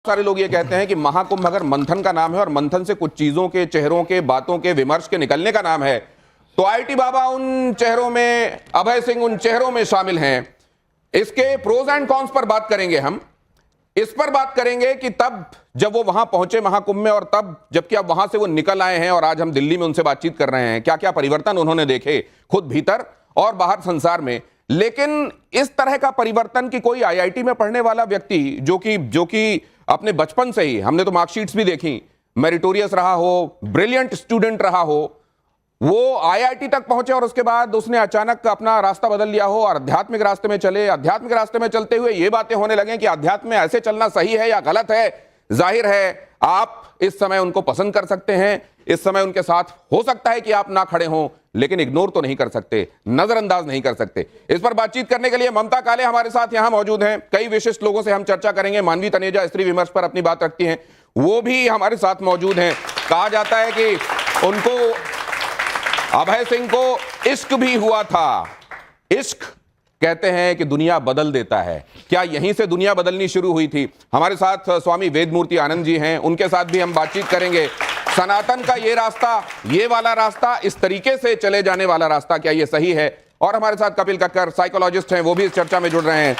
सारे लोग ये कहते हैं कि महाकुंभ अगर मंथन का नाम है और मंथन से कुछ चीजों के, चेहरों के, बातों के, विमर्श के निकलने का नाम है, तो आईटी बाबा उन चेहरों में, अभय सिंह उन चेहरों में शामिल हैं। इसके प्रोज एंड कॉन्स पर बात करेंगे हम। इस पर बात करेंगे कि तब जब वो वहां पहुंचे महाकुंभ में और तब जबकि अब वहां से वो निकल आए हैं और आज हम दिल्ली में उनसे बातचीत कर रहे हैं, क्या क्या परिवर्तन उन्होंने देखे खुद भीतर और बाहर संसार में। लेकिन इस तरह का परिवर्तन की कोई आईआईटी में पढ़ने वाला व्यक्ति जो कि अपने बचपन से ही, हमने तो मार्कशीट्स भी देखी, मेरिटोरियस रहा हो, ब्रिलियंट स्टूडेंट रहा हो, वो आईआईटी तक पहुंचे और उसके बाद उसने अचानक अपना रास्ता बदल लिया हो और आध्यात्मिक रास्ते में चले। आध्यात्मिक रास्ते में चलते हुए ये बातें होने लगे कि आध्यात्म में ऐसे चलना सही है या गलत है। जाहिर है आप इस समय उनको पसंद कर सकते हैं, इस समय उनके साथ हो सकता है कि आप ना खड़े हों, लेकिन इग्नोर तो नहीं कर सकते, नजरअंदाज नहीं कर सकते। इस पर बातचीत करने के लिए ममता काले हमारे साथ यहां मौजूद हैं। कई विशिष्ट लोगों से हम चर्चा करेंगे। मानवी तनेजा स्त्री विमर्श पर अपनी बात रखती हैं, वो भी हमारे साथ मौजूद हैं। कहा जाता है कि उनको, अभय सिंह को इश्क भी हुआ था। इश्क कहते हैं कि दुनिया बदल देता है, क्या यहीं से दुनिया बदलनी शुरू हुई थी? हमारे साथ स्वामी वेदमूर्ति आनंद जी हैं, उनके साथ भी हम बातचीत करेंगे। सनातन का ये रास्ता, ये वाला रास्ता, इस तरीके से चले जाने वाला रास्ता, क्या ये सही है? और हमारे साथ कपिल कक्कर साइकोलॉजिस्ट हैं, वो भी इस चर्चा में जुड़ रहे हैं।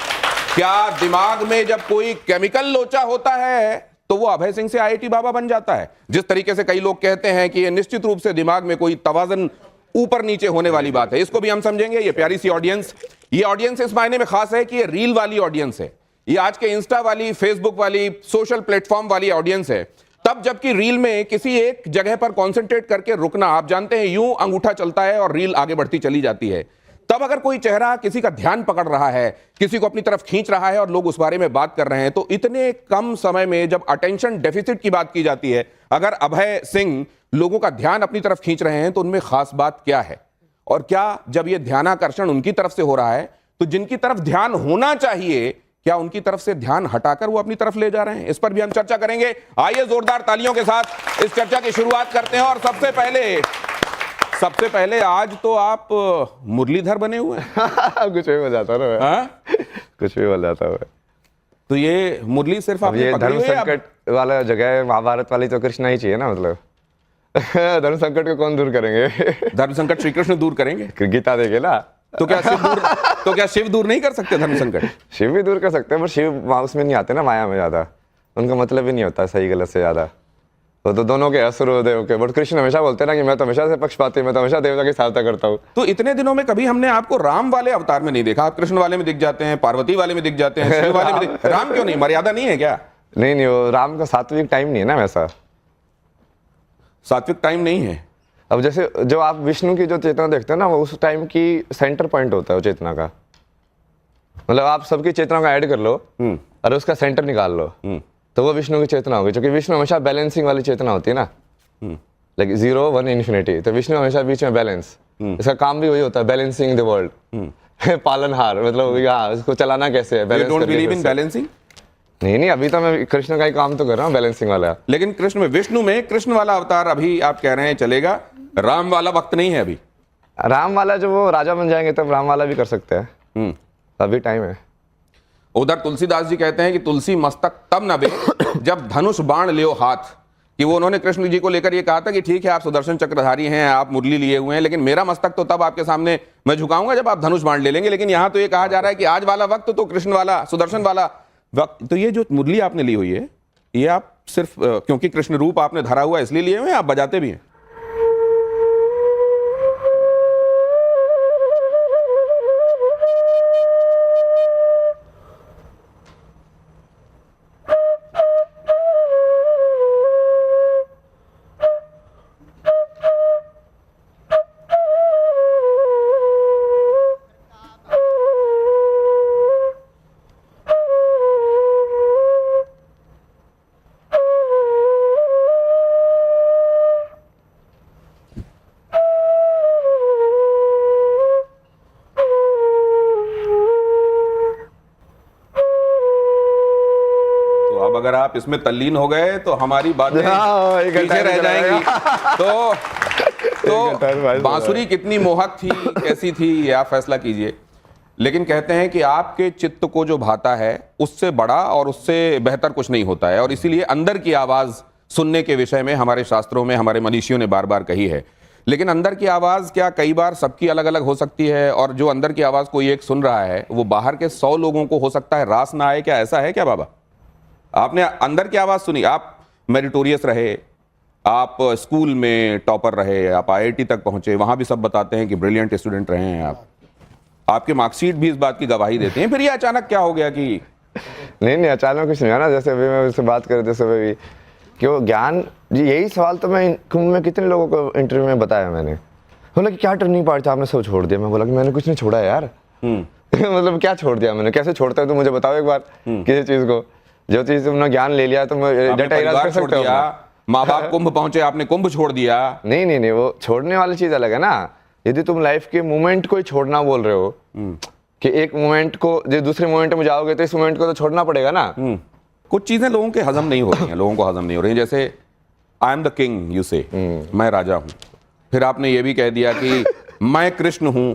क्या दिमाग में जब कोई केमिकल लोचा होता है तो वो अभय सिंह से आईआईटी बाबा बन जाता है? जिस तरीके से कई लोग कहते हैं कि ये निश्चित रूप से दिमाग में कोई तवाजन ऊपर नीचे होने वाली बात है, इसको भी हम समझेंगे। ये प्यारी सी ऑडियंस, ये ऑडियंस इस मायने में खास है कि ये रील वाली ऑडियंस है, ये आज के इंस्टा वाली, फेसबुक वाली, सोशल प्लेटफॉर्म वाली ऑडियंस है। तब जबकि रील में किसी एक जगह पर कॉन्सेंट्रेट करके रुकना, आप जानते हैं यूं अंगूठा चलता है और रील आगे बढ़ती चली जाती है। तब अगर कोई चेहरा किसी का ध्यान पकड़ रहा है, किसी को अपनी तरफ खींच रहा है और लोग उस बारे में बात कर रहे हैं, तो इतने कम समय में जब अटेंशन डेफिसिट की बात की जाती है, अगर अभय सिंह लोगों का ध्यान अपनी तरफ खींच रहे हैं तो उनमें खास बात क्या है? और क्या जब यह ध्यानाकर्षण उनकी तरफ से हो रहा है तो जिनकी तरफ ध्यान होना चाहिए, क्या उनकी तरफ से ध्यान हटाकर वो अपनी तरफ ले जा रहे हैं? इस पर भी हम चर्चा करेंगे। आइए जोरदार तालियों के साथ इस चर्चा की शुरुआत करते हैं। और सबसे पहले आज तो आप मुरलीधर बने हुए हैं। कुछ भी बोल जाता है, कुछ भी बोल जाता है। तो ये मुरली सिर्फ आप ये धर्म संकट वाला जगह है, महाभारत वाली तो कृष्णा ही चाहिए ना, मतलब धर्म संकट को कौन दूर करेंगे? धर्म संकट श्री कृष्ण दूर करेंगे, गीता देखे ना। तो क्या शिव दूर नहीं कर सकते धर्म संकट? शिव भी दूर कर सकते हैं, पर शिव उसमें नहीं आते ना, माया में ज्यादा, उनका मतलब ही नहीं होता सही गलत से ज्यादा। तो दोनों के असुर देव के, बट कृष्ण हमेशा बोलते हैं ना कि मैं तो हमेशा से पक्षपाती, मैं तो हमेशा देवता की सहायता करता हूँ। तो इतने दिनों में कभी हमने आपको राम वाले अवतार में नहीं देखा। आप कृष्ण वाले में दिख जाते हैं, पार्वती वाले में दिख जाते हैं, शिव वाले में राम क्यों नहीं? मर्यादा नहीं है क्या? नहीं, वो राम का सात्विक टाइम नहीं है ना, वैसा सात्विक टाइम नहीं है। अब जैसे जो आप विष्णु की जो चेतना देखते हैं ना, वो उस टाइम की सेंटर पॉइंट होता है वो चेतना का। मतलब आप सबकी चेतना का ऐड कर लो और उसका सेंटर निकाल लो, तो वो विष्णु की चेतना होगी। क्योंकि विष्णु हमेशा बैलेंसिंग वाली चेतना होती है ना, लाइक 0 1 इन्फिनिटी। तो विष्णु हमेशा बीच में बैलेंस, इसका काम भी वही होता है, बैलेंसिंग द वर्ल्ड। पालनहार, मतलब यहाँ इसको चलाना कैसे है, balance don't believe in balancing? नहीं, अभी तो मैं कृष्ण का ही काम तो कर रहा हूँ, बैलेंसिंग वाला। लेकिन कृष्ण में, विष्णु में कृष्ण वाला अवतार अभी आप कह रहे हैं चलेगा, राम वाला वक्त नहीं है अभी। राम वाला जो वो राजा बन जाएंगे तब राम वाला भी कर सकते हैं, अभी टाइम है। उधर तुलसीदास जी कहते हैं कि तुलसी मस्तक तब नबे जब धनुष बाण लियो हाथ, कि वो उन्होंने कृष्ण जी को लेकर ये कहा था कि ठीक है आप सुदर्शन चक्रधारी हैं, आप मुरली लिए हुए हैं, लेकिन मेरा मस्तक तो तब आपके सामने मैं झुकाऊंगा जब आप धनुष बाण ले लेंगे। लेकिन यहां तो ये कहा जा रहा है कि आज वाला वक्त तो कृष्ण वाला, सुदर्शन वाला वक्त। तो ये जो मुरली आपने ली हुई है, ये आप सिर्फ क्योंकि कृष्ण रूप आपने धरा हुआ इसलिए लिए हुए, आप बजाते भी हैं? अगर आप इसमें तल्लीन हो गए तो हमारी बातें पीछे रह जाएंगी। तो बांसुरी कितनी मोहक थी, कैसी थी, ये आप फैसला कीजिए। लेकिन कहते हैं कि आपके चित्त को जो भाता है उससे बड़ा और उससे बेहतर कुछ नहीं होता है, और इसीलिए अंदर की आवाज सुनने के विषय में हमारे शास्त्रों में हमारे मनीषियों ने बार बार कही है। लेकिन अंदर की आवाज क्या कई बार सबकी अलग अलग हो सकती है, और जो अंदर की आवाज कोई एक सुन रहा है वो बाहर के 100 लोगों को हो सकता है रास ना आए? क्या ऐसा है क्या बाबा? आपने अंदर की आवाज सुनी, आप मेरिटोरियस रहे, आप स्कूल में टॉपर रहे, आप आईआईटी तक पहुंचे, वहां भी सब बताते हैं कि ब्रिलियंट स्टूडेंट रहे हैं आप, आपके मार्कशीट भी इस बात की गवाही देते हैं, फिर ये अचानक क्या हो गया कि? नहीं अचानक कुछ नहीं है ना। जैसे अभी मैं उससे बात कर रहे थे सुबह भी कि वो ज्ञान जी, यही सवाल तो मैं कुंभ में कितने लोगों को इंटरव्यू में बताया मैंने। बोला कि क्या टर्निंग पॉइंट था, आपने सब छोड़ दिया? मैं बोला कि मैंने कुछ नहीं छोड़ा यार। मतलब क्या छोड़ दिया मैंने? कैसे छोड़ता है तो मुझे बताओ एक बार किसी चीज को। जो चीज तुमने ज्ञान ले लिया तो परिवार छोड़ दिया, माँ बाप कुंभ पहुंचे, आपने कुंभ छोड़ दिया। नहीं वो छोड़ने वाली चीज अलग है ना। यदि तुम लाइफ के मोमेंट को ही छोड़ना बोल रहे हो कि एक मोमेंट को जो दूसरे मोमेंट में जाओगे तो इस मोमेंट को तो छोड़ना पड़ेगा ना। कुछ चीजें लोगों के हजम नहीं हो रही हैं, लोगों को हजम नहीं हो रही हैं। जैसे I am the king, you से, मैं राजा हूं। फिर आपने ये भी कह दिया कि मैं कृष्ण हूं।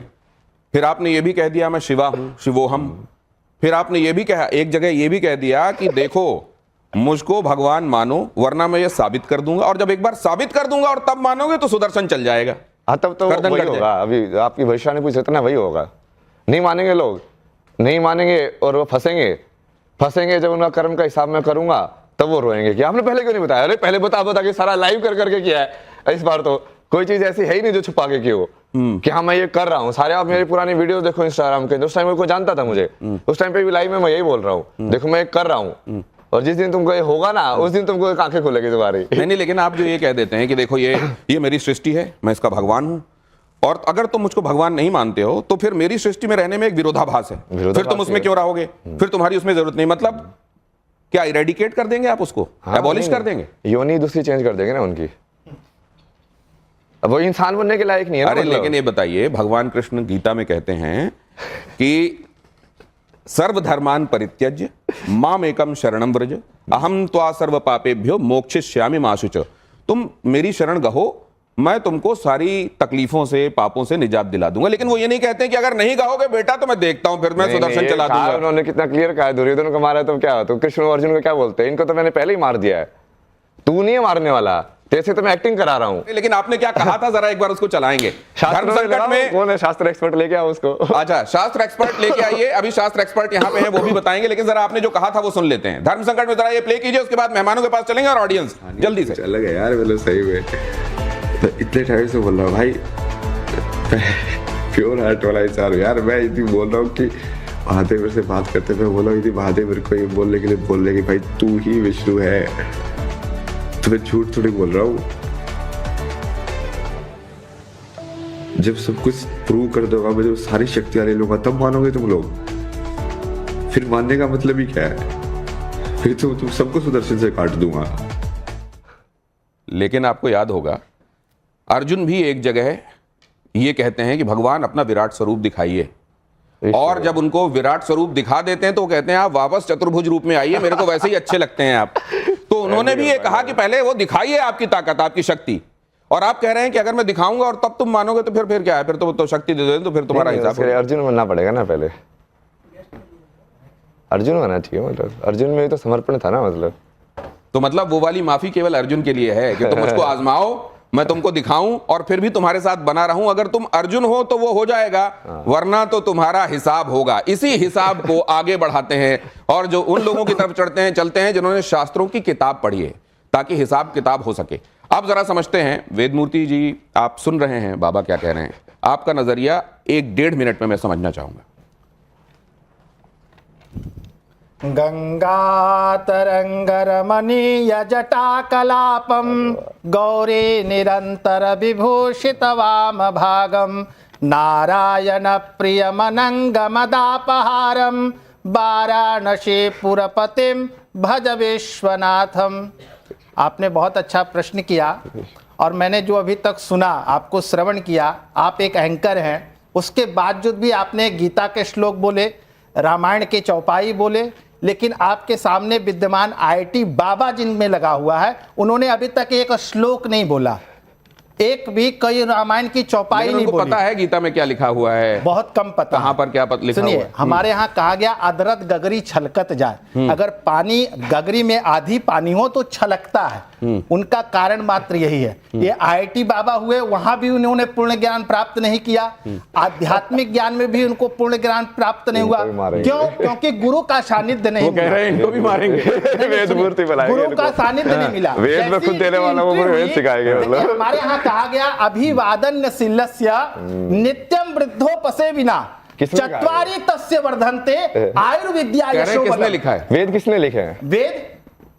फिर आपने ये भी कह दिया मैं शिवा हूं, शिवोहम। फिर आपने ये भी कहा, एक जगह ये भी कह दिया कि देखो मुझको भगवान मानो वरना मैं ये साबित कर दूंगा, और जब एक बार साबित कर दूंगा और तब मानोगे तो सुदर्शन चल जाएगा। हाँ तब तो वही होगा। अभी आपकी भविष्यवाणी पूछ रहे थे ना, वही होगा। नहीं मानेंगे लोग, नहीं मानेंगे और वो फंसेंगे जब उनका कर्म का हिसाब मैं करूंगा तब वो रोएंगे कि आपने पहले क्यों नहीं बताया। अरे पहले बता के सारा लाइव कर करके किया है। इस बार तो कोई चीज ऐसी है ही नहीं जो छुपा के की हो कि हाँ मैं ये कर रहा हूँ। सारे आप मेरी पुरानी वीडियो देखो इंस्टाग्राम के, उस टाइम कोई जानता था मुझे, उस टाइम पे भी लाइव में मैं यही बोल रहा हूँ, देखो मैं ये कर रहा हूँ, और जिस दिन तुमको ये होगा ना उस दिन तुमको आंखें खुलेगी तुम्हारी। नहीं, लेकिन आप जो ये कह देते हैं कि देखो ये मेरी सृष्टि है, मैं इसका भगवान हूं, और अगर तुम मुझको भगवान नहीं मानते हो तो फिर मेरी सृष्टि में रहने में एक विरोधाभास है, फिर तुम उसमें क्यों रहोगे? फिर तुम्हारी उसमें जरूरत नहीं। मतलब क्या इरेडिकेट कर देंगे आप उसको? एबॉलिश कर देंगे? योनि दूसरी चेंज कर देंगे ना उनकी। अब वो इंसान बनने के लायक नहीं है। अरे लेकिन ये बताइए, भगवान कृष्ण गीता में कहते हैं कि सर्वधर्मान परित्यज्य माम एकम शरणम व्रज अहम त्वा सर्व पापेभ्यो मोक्षयिष्यामि मा शुच। तुम मेरी शरण गहो, मैं तुमको सारी तकलीफों से पापों से निजात दिला दूंगा। लेकिन वो ये नहीं कहते कि अगर नहीं कहोगे बेटा तो मैं देखता हूं, फिर मैं सुदर्शन चला दूंगा। उन्होंने कितना क्लियर कहा है, दुर्योधन को मारा तो क्या हो, तो कृष्ण और अर्जुन को क्या बोलते हैं, इनको तो मैंने पहले ही मार दिया है, तू नहीं है मारने वाला, जैसे तो मैं एक्टिंग करा रहा हूं। लेकिन आपने क्या कहा था, जरा एक बार उसको चलाएंगे। धर्म संकट में कौन है? शास्त्र एक्सपर्ट लेके आओ उसको। अच्छा, शास्त्र एक्सपर्ट लेके आइए। अभी शास्त्र एक्सपर्ट यहाँ पे है, वो भी बताएंगे, लेकिन जरा आपने जो कहा था वो सुन लेते हैं। धर्म संकट में जरा ये प्ले कीजिए, उसके बाद मेहमानों के पास चलेंगे और ऑडियंस जल्दी से। अलग है यार, मतलब सही में तो इतने टाइम से बोल रहा हूँ भाई, प्योर हार्ट वाला इंसान हूँ यार। मैं यदि बोल रहा हूँ कि महादेव से बात करते हुए बोला यदि महादेव मेरे को ये बोलने के लिए बोल रहे कि भाई तू ही विष्णु है, तो मैं झूठ थोड़ी बोल रहा हूँ। जब सब कुछ प्रूव कर दोगा, मुझे सारी शक्तियां ले लूंगा, तब मानोगे तुम लोग। फिर मानने का मतलब ही क्या है? फिर तो तुम सबको सुदर्शन से काट दूंगा। लेकिन आपको याद होगा अर्जुन भी एक जगह ये कहते हैं कि भगवान अपना विराट स्वरूप दिखाइए, और जब उनको विराट स्वरूप दिखा देते हैं तो कहते हैं आप वापस चतुर्भुज रूप में आइए, मेरे को वैसे ही अच्छे लगते हैं आप। तो उन्होंने भी ये कहा कि पहले वो दिखाइए आपकी ताकत, आपकी शक्ति, और आप कह रहे हैं कि अगर मैं दिखाऊंगा और तब तुम मानोगे तो फिर क्या है? फिर तो शक्ति दे दो तो फिर तुम्हारा हिसाब है। अर्जुन बनना पड़ेगा ना, पहले अर्जुन होना चाहिए। मतलब अर्जुन में तो समर्पण था ना। मतलब वो वाली माफी केवल अर्जुन के लिए है कि तुम मुझको आजमाओ, मैं तुमको दिखाऊं और फिर भी तुम्हारे साथ बना रहूं। अगर तुम अर्जुन हो तो वो हो जाएगा, वरना तो तुम्हारा हिसाब होगा। इसी हिसाब को आगे बढ़ाते हैं और जो उन लोगों की तरफ चलते हैं जिन्होंने शास्त्रों की किताब पढ़ी है, ताकि हिसाब किताब हो सके। आप जरा समझते हैं, वेदमूर्ति जी आप सुन रहे हैं बाबा क्या कह रहे हैं, आपका नजरिया 1-1.5 मिनट में मैं समझना चाहूंगा। गंगातरंगरमणीय जटाकलापम गौरी निरंतर विभूषित वाम भागम नारायण प्रियमनंगमदापहारम वाराणसी पुरपतिम भज विश्वनाथम। आपने बहुत अच्छा प्रश्न किया, और मैंने जो अभी तक सुना, आपको श्रवण किया, आप एक एंकर हैं, उसके बावजूद भी आपने गीता के श्लोक बोले, रामायण के चौपाई बोले, लेकिन आपके सामने विद्यमान आईआईटी बाबा जिनमें लगा हुआ है, उन्होंने अभी तक एक श्लोक नहीं बोला। एक भी कई रामायण की चौपाई लेकिन नहीं उनको बोली। पता है गीता में क्या लिखा हुआ है, बहुत कम पता कहां है। पर क्या लिखा हुआ सुनिए, है। हमारे यहाँ कहा गया अदरत गगरी छलकत जाए। अगर पानी गगरी में आधी पानी हो तो छलकता है। उनका कारण मात्र यही है। ये IIT बाबा हुए, वहां भी उन्होंने पूर्ण ज्ञान प्राप्त नहीं किया, आध्यात्मिक ज्ञान में भी उनको पूर्ण ज्ञान प्राप्त नहीं हुआ। इनको भी मारेंगे। क्यों? क्योंकि गुरु का सानिध्य नहीं वो कह मिला। रहे हैं इनको भी मारेंगे। वेद मूर्ति बनाएंगे गुरु का इनको। सानिध्य नहीं मिला। वेद में जैसी खुद देने वाला वो इनकी वेद हुई, सिखाएंगे मतलब। देखिए, हमारे यहाँ कहा गया अभिवादनशीलस्य नित्यम वृद्धोपसे विना किसने कहा है? चत्वारि तस्य वर्धन्ते आयुर्विद्या कह रहे हैं यशो किसने बलम। लिखा है? वेद किसने लिखे हैं? वेद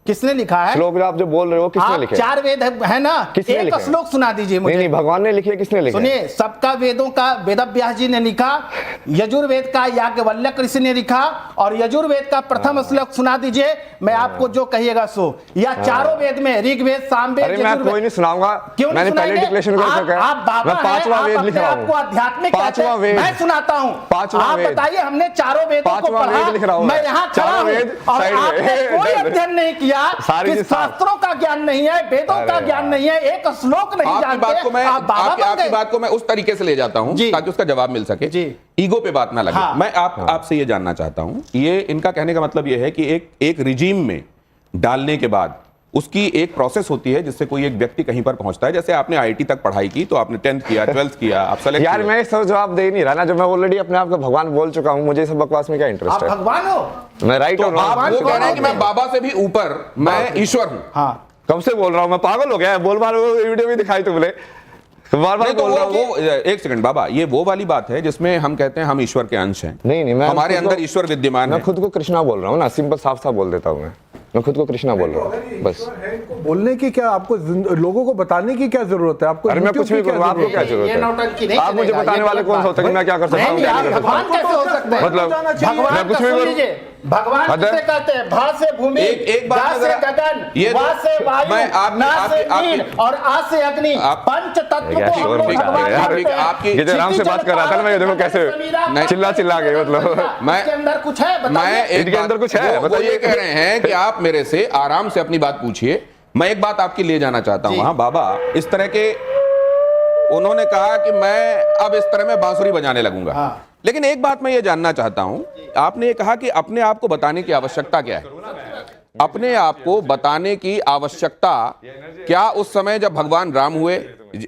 किसने लिखा है? श्लोक जो आप जो बोल रहे हो किसने आप लिखे हैं? 4 वेद है ना, किसने एक लिखे हैं? श्लोक सुना दीजिए मुझे। नहीं भगवान ने लिखे, किसने लिखे? सुनिए, सबका वेदों का वेदव्यास जी ने लिखा, यजुर्वेद का याज्ञवल्क्य ऋषि ने लिखा, और यजुर्वेद का प्रथम श्लोक सुना दीजिए, मैं आपको जो कहिएगा सो। या चारों वेद में ऋग्वेद, सामवेद, अरे मैं कोई नहीं सुनाऊंगा, क्यों नहीं मैंने पहले सुनाएंगे? डिक्लेरेशन कर रखा है। आप बाबा मैं 5वां हैं, वेद आप लिख अपने रहा आप को हूँ। आध्यात्मिक कहते हैं। 5वां वेद मैं सुनाता हूँ। 5वां आप वेद। बताइए, हमने चारों वेदों को 5वां पढ़ा, वेद लिख रहा हूँ मैं मैं। यहाँ खड़ा चारों हूँ, वेद और साइड में। आपने कोई अध्ययन नहीं किया सारी कि चीज़ साफ। शास्त्रों का ज्ञान नहीं है, वेदों का अरे ज्ञान नहीं है, एक श्लोक नहीं आपकी बात को जानते, मैं आप बाबा बन आपकी गए। बात को मैं उस तरीके से ले जाता हूं जी। ताकि उसका जवाब मिल सके। जी। ईगो पे बात ना लगे। हाँ। मैं आपसे ये जानना चाहता हूं, ये इनका कहने का मतलब ये है कि एक रिजीम में डालने के बाद उसकी एक प्रोसेस होती है जिससे कोई एक व्यक्ति कहीं पर पहुंचता है। जैसे आपने IIT तक पढ़ाई की, तो आपने 10th किया, 12th किया, आप सेलेक्ट यार मैं सब जवाब दे ही नहीं रहा ना, जो मैं ऑलरेडी अपने आप को भगवान बोल चुका हूँ, मुझे सब बकवास में क्या आप इंटरेस्ट है? भगवान हो। मैं राइट तो और आप रॉन्ग वो कह रहे हैं कि मैं बाबा से भी ऊपर, मैं ईश्वर हूं। हाँ, कब से बोल रहा हूँ? मैं पागल हो गया? बोल बार वीडियो भी दिखाई तुमने, बार बार नहीं तो बोल रहा हूँ। वो एक सेकंड बाबा, ये वो वाली बात है जिसमें हम कहते हैं हम ईश्वर के अंश हैं। नहीं मैं हमारे खुद को- अंदर ईश्वर विद्यमान मैं है। खुद को कृष्णा बोल रहा हूँ ना, सिंपल साफ साफ बोल देता हूँ मैं खुद को कृष्णा बोल रहा हूँ बस। बोलने की क्या आपको लोगों को बताने की क्या जरूरत है? आपको अरे मैं YouTube कुछ भी की क्या करूँ, आपको जरूरत क्या है? जरूरत ये नौटंकी नहीं है? आप मुझे चलेगा, बताने ये वाले गलत कौन बात से होते हैं कि मैं क्या कर सकता नहीं, हूँ, नहीं, क्या आप नहीं कर भगवान सकता? कैसे हो सकते हैं? मतलब भगवान मैं कुछ का भी सुन करूं। लीजिए, भगवान अदर- किसे कहते हैं? भा से भूमि, एक बात गा में से जरा- गगन, ये वा तो- से वायु, मैं आप- ना आप- से आप- नील, और आ से अग्नि, आप- पंच तत्व क्या को हम शोर लोग ठीक है भगवान यार, मानते हैं। आपकी- ये जो आराम से बात कर रहा था ना, मैं देखो कैसे नहीं, चिल्ला चिल्ला के मतलब मैं- इसके अंदर कुछ है मैं बताइए। एक इनके अंदर कुछ है, वो बताइए। ये कह रहे हैं कि आप मेरे से आराम से अपनी बात पूछिए। मैं एक बात आपकी ले जाना चाहता हूं। जी। हाँ बाबा, इस तरह के उन्होंने कहा कि मैं अब इस तरह में बांसुरी बजाने लगूंगा। हाँ। लेकिन एक बात मैं ये जानना चाहता हूं, आपने ये कहा कि अपने आप को बताने की आवश्यकता क्या है? अपने आप को बताने की आवश्यकता क्या उस समय जब भगवान राम हुए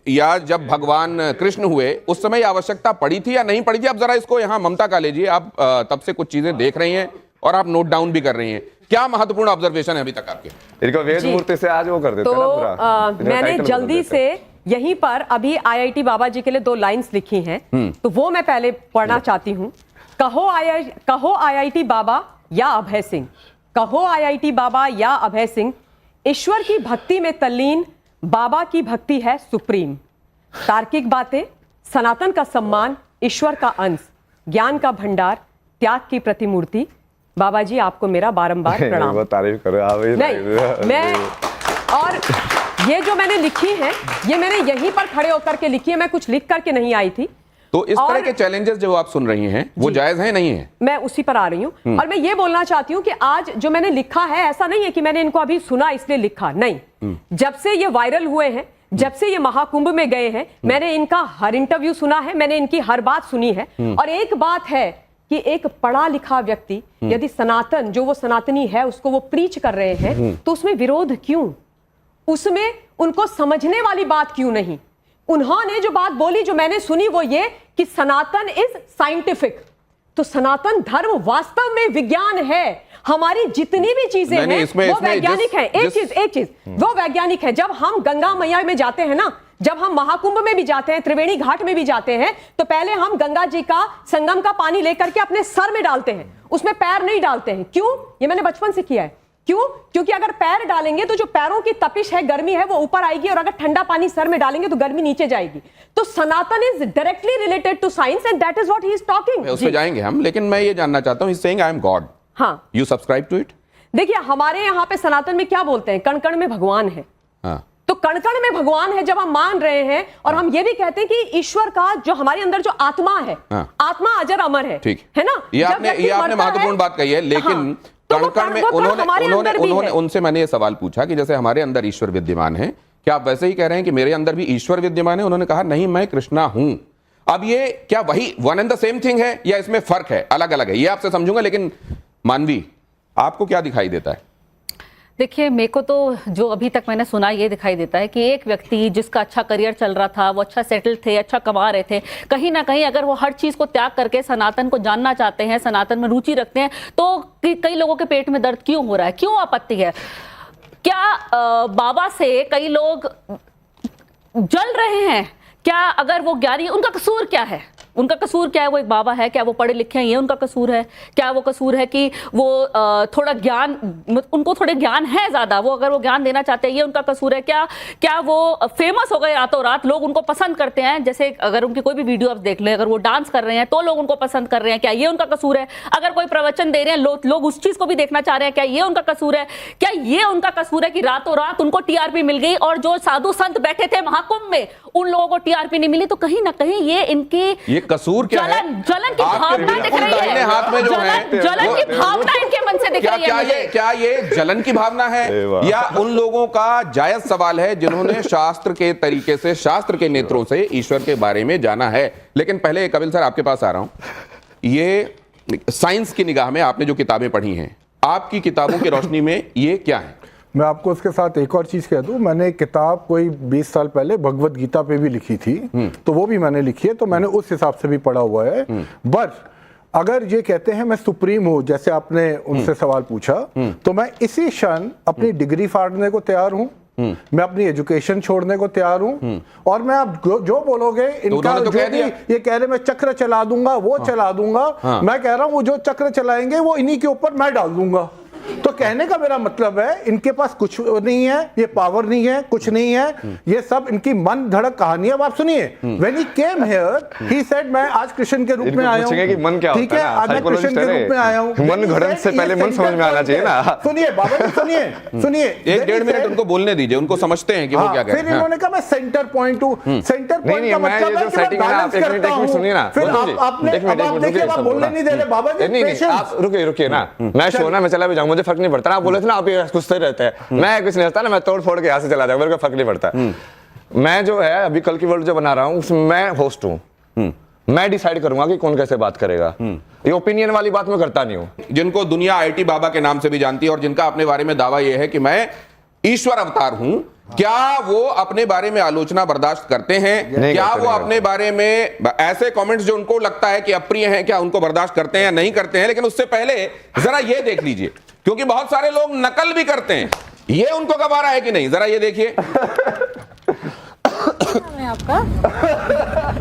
या जब भगवान कृष्ण हुए उस समय ये आवश्यकता पड़ी थी या नहीं पड़ी थी? आप जरा इसको यहाँ ममता का लीजिए, आप तब से कुछ चीजें देख रही हैं और आप नोट डाउन भी कर रही हैं। क्या महत्वपूर्ण ऑब्जर्वेशन है अभी तक आपके? इनको वेद जी। मूर्ति से आज वो कर देते तो हैं ना पूरा। इनका मैंने टाइटल बदल जल्दी देते से हैं। यहीं पर अभी IIT बाबा जी के लिए 2 लाइंस लिखी हैं, तो वो मैं पहले पढ़ना चाहती हूँ। कहो IIT बाबा या अभय सिंह, कहो IIT बाबा या अभय सिंह, ईश्वर की भक्ति में तल्लीन, बाबा की भक्ति है सुप्रीम। तार्किक बातें, सनातन का सम्मान, ईश्वर का अंश, ज्ञान का भंडार, त्याग की प्रतिमूर्ति। बाबा जी आपको मेरा बारंबार प्रणाम। बहुत तारीफ करो आप। नहीं, मैं और ये जो मैंने लिखी है, ये मैंने यहीं पर खड़े होकर के लिखी है, मैं कुछ लिख करके नहीं आई थी। तो इस तरह और- के चैलेंजेस जो आप सुन रही हैं वो जी। जायज हैं नहीं है? मैं उसी पर आ रही हूं और मैं ये बोलना चाहती हूं कि आज जो मैंने लिखा है, ऐसा नहीं है कि मैंने इनको अभी सुना इसलिए लिखा, नहीं। जब से ये वायरल हुए हैं, जब से ये महाकुंभ में गए हैं, मैंने इनका हर इंटरव्यू सुना है, मैंने इनकी हर बात सुनी है। और एक बात है कि एक पढ़ा लिखा व्यक्ति यदि सनातन, जो वो सनातनी है, उसको वो प्रीच कर रहे हैं, तो उसमें विरोध क्यों? उसमें उनको समझने वाली बात क्यों नहीं? उन्होंने जो बात बोली, जो मैंने सुनी, वो ये कि सनातन इज साइंटिफिक। तो सनातन धर्म वास्तव में विज्ञान है। हमारी जितनी भी चीजें नहीं, हैं इसमें- वो इसमें वैज्ञानिक जिस- हैं। एक जिस- चीज वो वैज्ञानिक है। जब हम गंगा मैया में जाते हैं ना, जब हम महाकुंभ में भी जाते हैं, त्रिवेणी घाट में भी जाते हैं, तो पहले हम गंगा जी का संगम का पानी लेकर के अपने सर में डालते हैं, उसमें पैर नहीं डालते हैं। क्यों? ये मैंने बचपन से किया है। क्यों? क्योंकि अगर पैर डालेंगे तो जो पैरों की तपिश है, गर्मी है, वो ऊपर आएगी, और अगर ठंडा पानी सर में डालेंगे तो गर्मी नीचे जाएगी। तो Sanatan is directly related to science and that is what he is talking. उस पे जाएंगे हम, लेकिन मैं ये जानना चाहता हूं, सेइंग आई एम गॉड, हाँ, यू सब्सक्राइब टू इट? देखिए हमारे यहाँ पे सनातन में क्या बोलते हैं, कण कण में भगवान है। हाँ। तो कण कण में भगवान है जब हम मान रहे हैं, और हम ये भी कहते हैं कि ईश्वर का जो हमारे अंदर जो आत्मा है, हाँ। आत्मा अजर अमर है, ठीक है ना? ये जब आपने व्यक्ति मरता महत्वपूर्ण है- बात कही है, लेकिन हाँ, तो कण वो कण में वो कण हमारे अंदर भी है। उन्होंने उनसे मैंने ये सवाल पूछा कि जैसे हमारे अंदर ईश्वर विद्यमान है, क्या आप वैसे ही कह रहे हैं कि मेरे अंदर भी ईश्वर विद्यमान है? उन्होंने कहा नहीं, मैं कृष्णा हूं। अब ये क्या वही one and the same thing है या इसमें फर्क है, अलग अलग है? ये आपसे समझूंगा, लेकिन मानवी आपको क्या दिखाई देता है? देखिए, मेरे को तो जो अभी तक मैंने सुना ये दिखाई देता है कि एक व्यक्ति जिसका अच्छा करियर चल रहा था, वो अच्छा सेटल थे, अच्छा कमा रहे थे, कहीं ना कहीं अगर वो हर चीज़ को त्याग करके सनातन को जानना चाहते हैं, सनातन में रुचि रखते हैं, तो कई लोगों के पेट में दर्द क्यों हो रहा है, क्यों आपत्ति है? क्या बाबा से कई लोग जल रहे हैं? क्या अगर वो ज्ञानी, उनका कसूर क्या है? उनका कसूर क्या है? वो एक बाबा है, क्या वो पढ़े लिखे हैं, ये उनका कसूर है? क्या वो कसूर है कि वो थोड़ा ज्ञान, उनको थोड़े ज्ञान है ज्यादा, वो अगर वो ज्ञान देना चाहते हैं, ये उनका कसूर है? क्या वो फेमस हो गए रातों रात, लोग उनको पसंद करते हैं? जैसे अगर उनकी कोई भी वीडियो आप देख लें, अगर वो डांस कर रहे हैं तो लोग उनको पसंद कर रहे हैं, क्या ये उनका कसूर है? अगर कोई प्रवचन दे रहे हैं, लोग उस चीज को भी देखना चाह रहे हैं, क्या ये उनका कसूर है? क्या ये उनका कसूर है कि रातों रात उनको टीआरपी मिल गई और जो साधु संत बैठे थे महाकुंभ में उन लोगों को टीआरपी नहीं मिली? तो कहीं ना कहीं ये इनकी कसूर क्या है? जलन की भावना दिख रही है, हाथ में जो है जलन की भावना इनके मन से दिख रही है। क्या ये जलन की भावना है या उन लोगों का जायज सवाल है जिन्होंने शास्त्र के तरीके से, शास्त्र के नेत्रों से ईश्वर के बारे में जाना है? लेकिन पहले कपिल सर आपके पास आ रहा हूं। ये साइंस की निगाह में आपने जो किताबें पढ़ी हैं, आपकी किताबों की रोशनी में ये क्या है? मैं आपको उसके साथ एक और चीज कह दूं, मैंने एक किताब कोई 20 साल पहले भगवत गीता पे भी लिखी थी, तो वो भी मैंने लिखी है, तो मैंने उस हिसाब से भी पढ़ा हुआ है। बट अगर ये कहते हैं मैं सुप्रीम हूं, जैसे आपने उनसे सवाल पूछा, तो मैं इसी क्षण अपनी डिग्री फाड़ने को तैयार हूं, मैं अपनी एजुकेशन छोड़ने को तैयार हूं, और मैं आप जो बोलोगे इनका तो जो भी ये कह रहे मैं चक्र चला दूंगा, वो चला दूंगा, मैं कह रहा हूं वो जो चक्र चलाएंगे वो इन्हीं के ऊपर मैं डाल दूंगा। तो कहने का मेरा मतलब है इनके पास कुछ नहीं है, ये पावर नहीं है, कुछ नहीं है, ये सब इनकी मन धड़क कहानी है। अब आप सुनिए, when he came here he said मैं आज कृष्ण के रूप में आया हूं। कि मन क्या ठीक है, आज मैं कृष्ण के रूप में आया हूं। मन घड़न से पहले मन समझ में आना चाहिए ना। सुनिए बाबा जी, सुनिए 1-1.5 मिनट उनको बोलने दीजिए, उनको समझते हैं कि वो क्या कह रहे हैं। फिर इन्होंने कहा मैं सेंटर पॉइंट हूं, सेंटर पॉइंट का मतलब है कि मैं बैलेंस करता हूं। सुनिए ना, फिर आपने अब देखिए आप बोलने नहीं दे रहे बाबा जी, नहीं आप रुकिए ना, मैं शो ना मैं चला भी जाऊं, मुझे फर्क नहीं पड़ता। आप बोले थे ना आप ये कुछ सही रहते हैं, मैं कुछ नहीं रहता ना, मैं तोड़ फोड़ के यहाँ से चला जाऊँ, मेरे को फर्क नहीं पड़ता। मैं जो है अभी कल की वर्ल्ड जो बना रहा हूँ उसमें मैं होस्ट हूँ, मैं डिसाइड करूंगा कि कौन कैसे बात करेगा। ये ओपिनियन वाली बात मैं करता नहीं हूँ। जिनको दुनिया आईटी बाबा के नाम से भी जानती है और जिनका अपने बारे में दावा यह है कि मैं ईश्वर अवतार हूं, क्या वो अपने बारे में आलोचना बर्दाश्त करते हैं? क्या वो अपने बारे में ऐसे कमेंट्स जो उनको लगता है कि अप्रिय हैं, क्या उनको बर्दाश्त करते हैं या नहीं करते हैं? लेकिन उससे पहले जरा ये देख लीजिए, क्योंकि बहुत सारे लोग नकल भी करते हैं, ये उनको गवारा है कि नहीं, जरा ये देखिए। आपका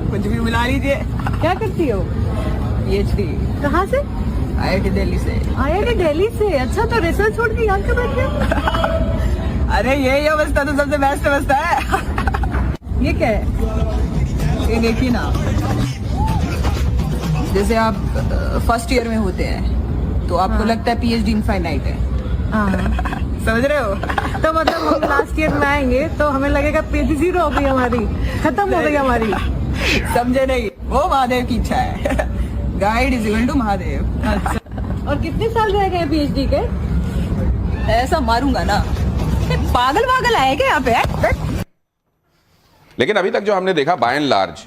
कुछ भी बुला लीजिए। क्या करती हो? पीएचडी। कहाँ से? आईआईटी दिल्ली से। आईआईटी दिल्ली से? अच्छा, तो रिसर्च छोड़ के यहाँ क्यों बैठे हो? अरे यही अवस्था तो सबसे बेस्ट अवस्था है। ये क्या है? ये देखिए ना, जैसे आप फर्स्ट ईयर में होते हैं तो आपको लगता है पीएचडी इनफाइनाइट है, समझ रहे हो? तो मतलब हम लास्ट ईयर में आएंगे तो हमें लगेगा पीएचडी जीरो हो गई हमारी, खत्म हो गई हमारी। समझे नहीं? वो महादेव की इच्छा है। Guide is equal to Mahadev. और कितने साल रह गए पीएचडी के? ऐसा मारूंगा ना, पागल आए क्या यहाँ पे? लेकिन अभी तक जो हमने देखा by and large,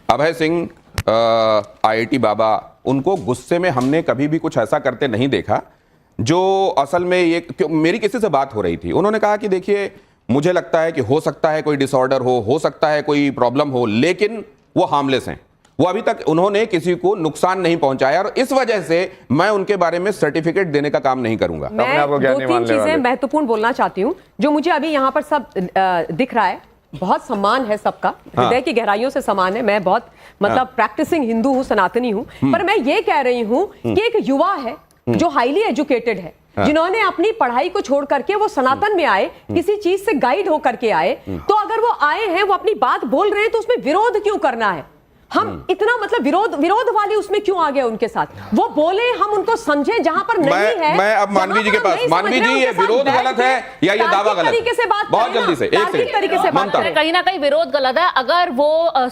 Abhay Singh IIT Baba, उनको गुस्से में हमने कभी भी कुछ ऐसा करते नहीं देखा जो असल में ये। मेरी किसी से बात हो रही थी, उन्होंने कहा कि देखिए मुझे लगता है कि हो सकता है कोई डिसऑर्डर हो सकता है कोई प्रॉब्लम हो, लेकिन वो हार्मलेस हैं, वो अभी तक उन्होंने किसी को नुकसान नहीं पहुंचाया, और इस वजह से मैं उनके बारे में सर्टिफिकेट देने का काम नहीं करूंगा। मैं 2-3 चीजें महत्वपूर्ण बोलना चाहती हूँ जो मुझे अभी यहाँ पर सब दिख रहा है। बहुत सम्मान है सबका, हृदय की गहराइयों से सम्मान है। मैं बहुत मतलब प्रैक्टिसिंग हिंदू हूँ, सनातनी हूँ, पर मैं ये कह रही हूँ कि एक युवा है जो हाईली एजुकेटेड है, जिन्होंने अपनी पढ़ाई को छोड़ करके वो सनातन में आए, किसी चीज से गाइड होकर के आए, तो अगर वो आए हैं, वो अपनी बात बोल रहे हैं, तो उसमें विरोध क्यों करना है? हम इतना मतलब विरोध वाली उसमें क्यों आ गए उनके साथ? वो बोले, हम उनको समझे जहां पर नहीं है। मैं अब मानवी जी के पास, मानवी जी ये विरोध गलत है या ये दावा गलत तरीके से बात बहुत जल्दी से, एक सेकंड तरीके से बात ममता। करें। कहीं ना कहीं विरोध गलत है। अगर वो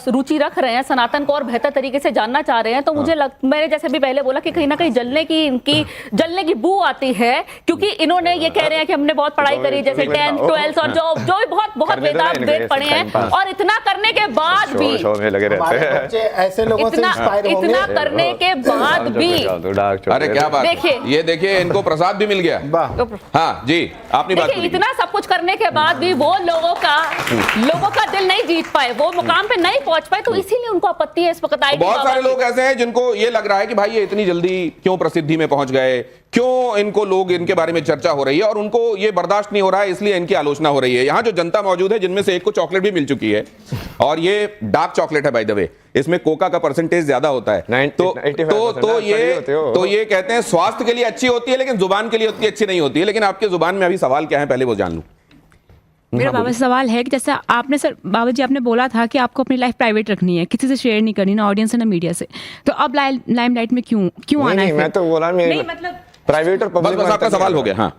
रुचि रख रहे हैं सनातन को और बेहतर तरीके से जानना चाह रहे हैं तो मुझे मैंने जैसे भी पहले बोला कि कहीं ना कहीं जलने की बू आती है, क्योंकि इन्होंने ये कह रहे हैं कि हमने बहुत पढ़ाई करी, जैसे 10th 12th और जो भी बहुत वेदांत वेद पढ़े हैं, और इतना करने के बाद भी शो में लगे रहते हमारे हैं। बच्चे ऐसे लोगों से इंस्पायर होंगे। इतना करने के बाद भी अरे क्या बात है। देखिए। ये देखिए इनको प्रसाद भी मिल गया। हाँ जी, आपने बात देखिए, पूरी की। इतना सब कुछ करने के बाद भी वो लोगों का दिल नहीं जीत पाए, वो मुकाम पे नहीं पहुंच पाए, तो इसीलिए उनको आपत्ति है इस वक्त आई। बहुत सारे लोग ऐसे हैं जिनको ये लग रहा है कि भाई ये इतनी जल्दी क्यों प्रसिद्धि में पहुंच गए, क्यों इनको लोग इनके बारे में चर्चा हो रही है, और उनको ये बर्दाश्त नहीं हो रहा है, इसलिए इनकी आलोचना हो रही है। यहां जो जनता मौजूद है जिनमें से एक को चॉकलेट भी मिल चुकी है, और ये डार्क चॉकलेट है बाय द वे, इसमें कोका का परसेंटेज ज्यादा होता है। तो ये कहते हैं स्वास्थ्य के लिए अच्छी होती है लेकिन जुबान के लिए उतनी अच्छी नहीं होती है। लेकिन आपके जुबान में अभी सवाल क्या है पहले वो जान लूं। मेरा बाबा से सवाल है कि जैसे आपने सर बाबा जी आपने बोला था कि आपको अपनी लाइफ प्राइवेट रखनी है, किसी से शेयर नहीं करनी, ना ऑडियंस से ना मीडिया से, तो अब लाइमलाइट में क्यों आना है? मैं तो बोला नहीं मतलब प्राइवेट और पब्लिक बस आपका सवाल हो गया। हाँ,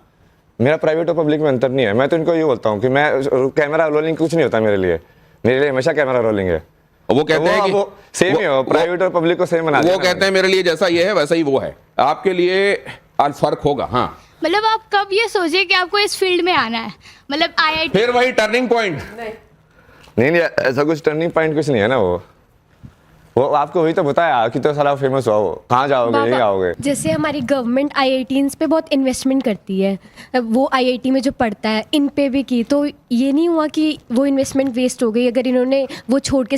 मेरा प्राइवेट और पब्लिक में अंतर नहीं है। मैं तो इनको ये बोलता हूँ कि मैं कैमरा रोलिंग कुछ नहीं होता मेरे लिए हमेशा कैमरा रोलिंग है। वो कहते हैं कि सेम ही हो, प्राइवेट और पब्लिक को सेम बना वो कहते हैं मेरे लिए जैसा ये है वैसा ही वो है, आपके लिए फर्क होगा। हाँ, मतलब आप कब ये सोचे कि आपको इस फील्ड में आना है? मतलब IIT फिर वही टर्निंग पॉइंट। नहीं ऐसा कुछ टर्निंग पॉइंट कुछ नहीं है ना। वो आपको वही तो बताया कि तो साला फेमस हुआ, वो कहाँ जाओगे, यहीं आओगे। जैसे हमारी गवर्नमेंट IITs पे बहुत इन्वेस्टमेंट करती है, वो IIT में जो पढ़ता है इन पे भी की, तो ये नहीं हुआ कि वो इन्वेस्टमेंट वेस्ट हो गई अगर इन्होंने वो छोड़ के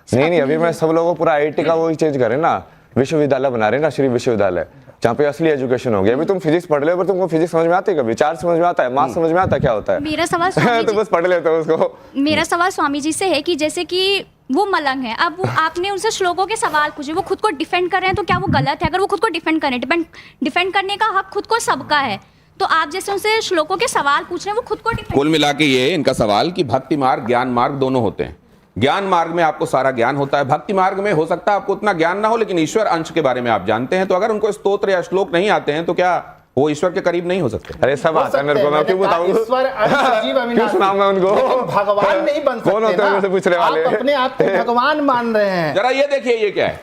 नहीं अभी मैं सब लोगों को पूरा IIT का वही चेंज करें ना, विश्वविद्यालय बना रहे हैं ना, श्री विश्वविद्यालय, जहाँ पे असली एजुकेशन होगी। अभी तुम फिजिक्स पढ़ ले, पर तुमको फिजिक्स समझ में आती है कभी? चार्ज समझ में आता है, मास समझ में आता है क्या होता है? मेरा सवाल स्वामी तो बस पढ़ लेते हो उसको। मेरा सवाल स्वामी जी से है कि जैसे कि वो मलंग है, अब वो आपने उनसे श्लोकों के सवाल पूछे, वो खुद को डिफेंड कर रहे हैं, तो क्या वो गलत है? अगर वो खुद को डिफेंड करें, डिफेंड करने का हक खुद को सबका है, तो आप जैसे उनसे श्लोकों के सवाल पूछ रहे हैं, वो खुद को डिफेंड। कुल मिला के ये इनका सवाल कि भक्ति मार्ग ज्ञान मार्ग दोनों होते हैं। ज्ञान मार्ग में आपको सारा ज्ञान होता है, भक्ति मार्ग में हो सकता है आपको उतना ज्ञान ना हो लेकिन ईश्वर अंश के बारे में आप जानते हैं। तो अगर उनको स्तोत्र या श्लोक नहीं आते हैं तो क्या वो ईश्वर के करीब नहीं हो सकते? अरे सब आता है मेरे को, मैं क्यों बताऊं? क्यों सुनाऊंगा उनको? भगवान नहीं बन सकते। कौन होते हैं पूछने वाले? आप अपने आप को भगवान मान रहे हैं। जरा ये देखिए ये क्या है,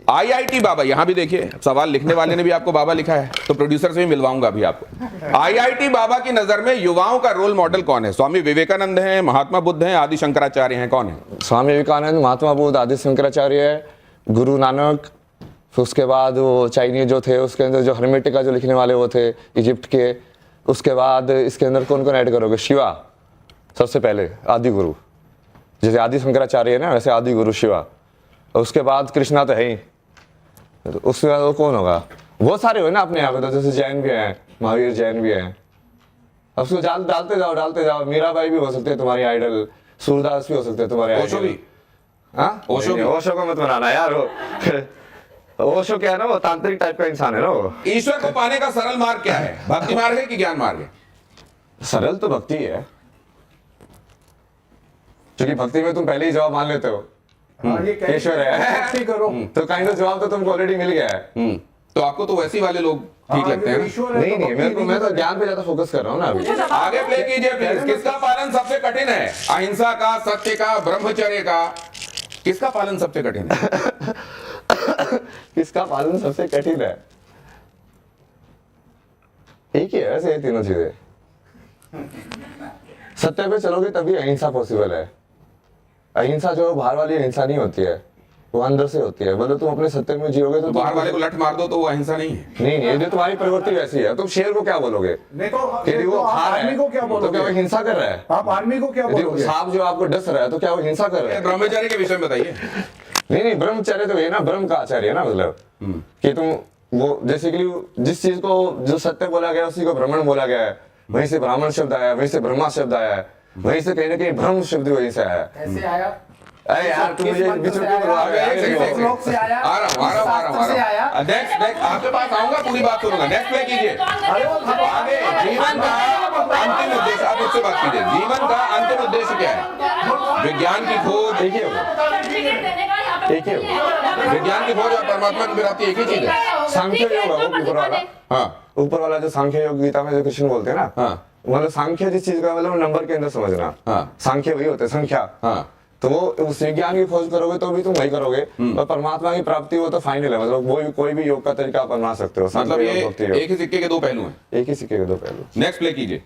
IIT बाबा। यहां भी देखिए सवाल लिखने वाले ने भी आपको बाबा लिखा है, तो प्रोड्यूसर से भी मिलवाऊंगा अभी आपको। IIT बाबा की नजर में युवाओं का रोल मॉडल कौन है? स्वामी विवेकानंद हैं, महात्मा बुद्ध हैं, आदि शंकराचार्य हैं, कौन है? स्वामी विवेकानंद, महात्मा बुद्ध, आदि शंकराचार्य है, गुरु नानक, फिर उसके बाद वो चाइनीज जो थे, उसके अंदर जो हर्मेटिका जो लिखने वाले वो थे इजिप्ट के, उसके बाद इसके अंदर कौन कौन ऐड करोगे? शिवा सबसे पहले आदि गुरु, जैसे आदि शंकराचार्य है ना वैसे आदि गुरु शिवा, और उसके बाद कृष्णा तो है ही, तो उसके बाद वो कौन होगा? बहुत सारे हो ना अपने यहाँ पे, तो जैसे जैन भी हैं, महावीर जैन भी हैं। अब उसको डालते जाओ। मीराबाई भी हो सकते हैं तुम्हारी आइडल, सूरदास भी हो सकते हैं तुम्हारे ओशो भी। हाँ, ओशो को मत बनाना यार। ओशो क्या है ना, वो तांत्रिक टाइप का इंसान है ना वो। ईश्वर को पाने का सरल मार्ग क्या है? भक्ति मार्ग है कि ज्ञान मार्ग है? सरल तो भक्ति है, क्योंकि भक्ति में तुम पहले ही जवाब मान लेते हो ईश्वर है, तो काइंड ऑफ जवाब तो तुमको ऑलरेडी मिल गया है। तो आपको तो वैसी वाले लोग ठीक लगते हैं ना? नहीं मैं तो ज्ञान पे ज्यादा फोकस कर रहा हूँ ना अभी। आगे प्ले कीजिए प्लीज। किसका पालन सबसे कठिन है? अहिंसा का, सत्य का, ब्रह्मचर्य का? किसका पालन सबसे कठिन है? किसका पालन सबसे कठिन है? एक ही है वैसे ये तीनों चीजें। सत्य पे चलोगे तभी अहिंसा पॉसिबल है। अहिंसा जो बाहर वाली अहिंसा नहीं होती है, वो अंदर से होती है। मतलब तुम अपने सत्य में जियोगे तो बाहर वाले को लठ मार दो तो वो अहिंसा नहीं है। नहीं जो तुम्हारी प्रवृत्ति वैसी है। तुम शेर को क्या बोलोगे? यदि वो खा रहा है तो क्या वो हिंसा कर रहा है? आप आर्मी को क्या बोलोगे? सांप जो आपको डस रहा है तो क्या वो हिंसा कर रहा है? ब्रह्मचर्य के विषय में बताइए। नहीं ब्रह्मचर्य तो ये ना, ब्रह्म का आचार्य है ना, मतलब कि तुम वो बेसिकली जिस चीज को जो सत्य बोला गया उसी को ब्राह्मण बोला गया है, वहीं से ब्राह्मण शब्द आया, वहीं से ब्रह्मा शब्द आया है, वहीं से कहीं ना कहीं ब्रह्म शब्द वहीं से आया। कैसे आया? अरे यार तुम मुझे बीच में क्यों बुला रहे हो? श्लोक से आया, आ रहा से आया। हूँ। नेक्स्ट आपके पास आऊंगा, पूरी बात सुनूंगा। नेक्स्ट प्ले कीजिए। आगे जीवन का अंतिम उद्देश्य, आप मुझसे बात कीजिए। जीवन का अंतिम उद्देश्य क्या है? विज्ञान की खोज। एक ही होगा। विज्ञान की खोज और परमात्मा की प्राप्ति एक ही चीज है। सांख्य योग है वो ऊपर वाला। हाँ, ऊपर वाला जो सांख्य योग गीता में जो कृष्ण बोलते हैं ना, हाँ। मतलब सांख्य जिस चीज का मतलब नंबर के अंदर समझना। हाँ। सांख्य वही होता है, संख्या। हाँ। तो वो उस विज्ञान की खोज करोगे तो भी तुम वही करोगे, और परमात्मा की प्राप्ति वो तो फाइनल है, मतलब वो कोई भी योग का तरीका आप अपना सकते हो। मतलब ये एक ही सिक्के के दो पहलू हैं। एक ही सिक्के के दो पहलू। नेक्स्ट प्ले कीजिए।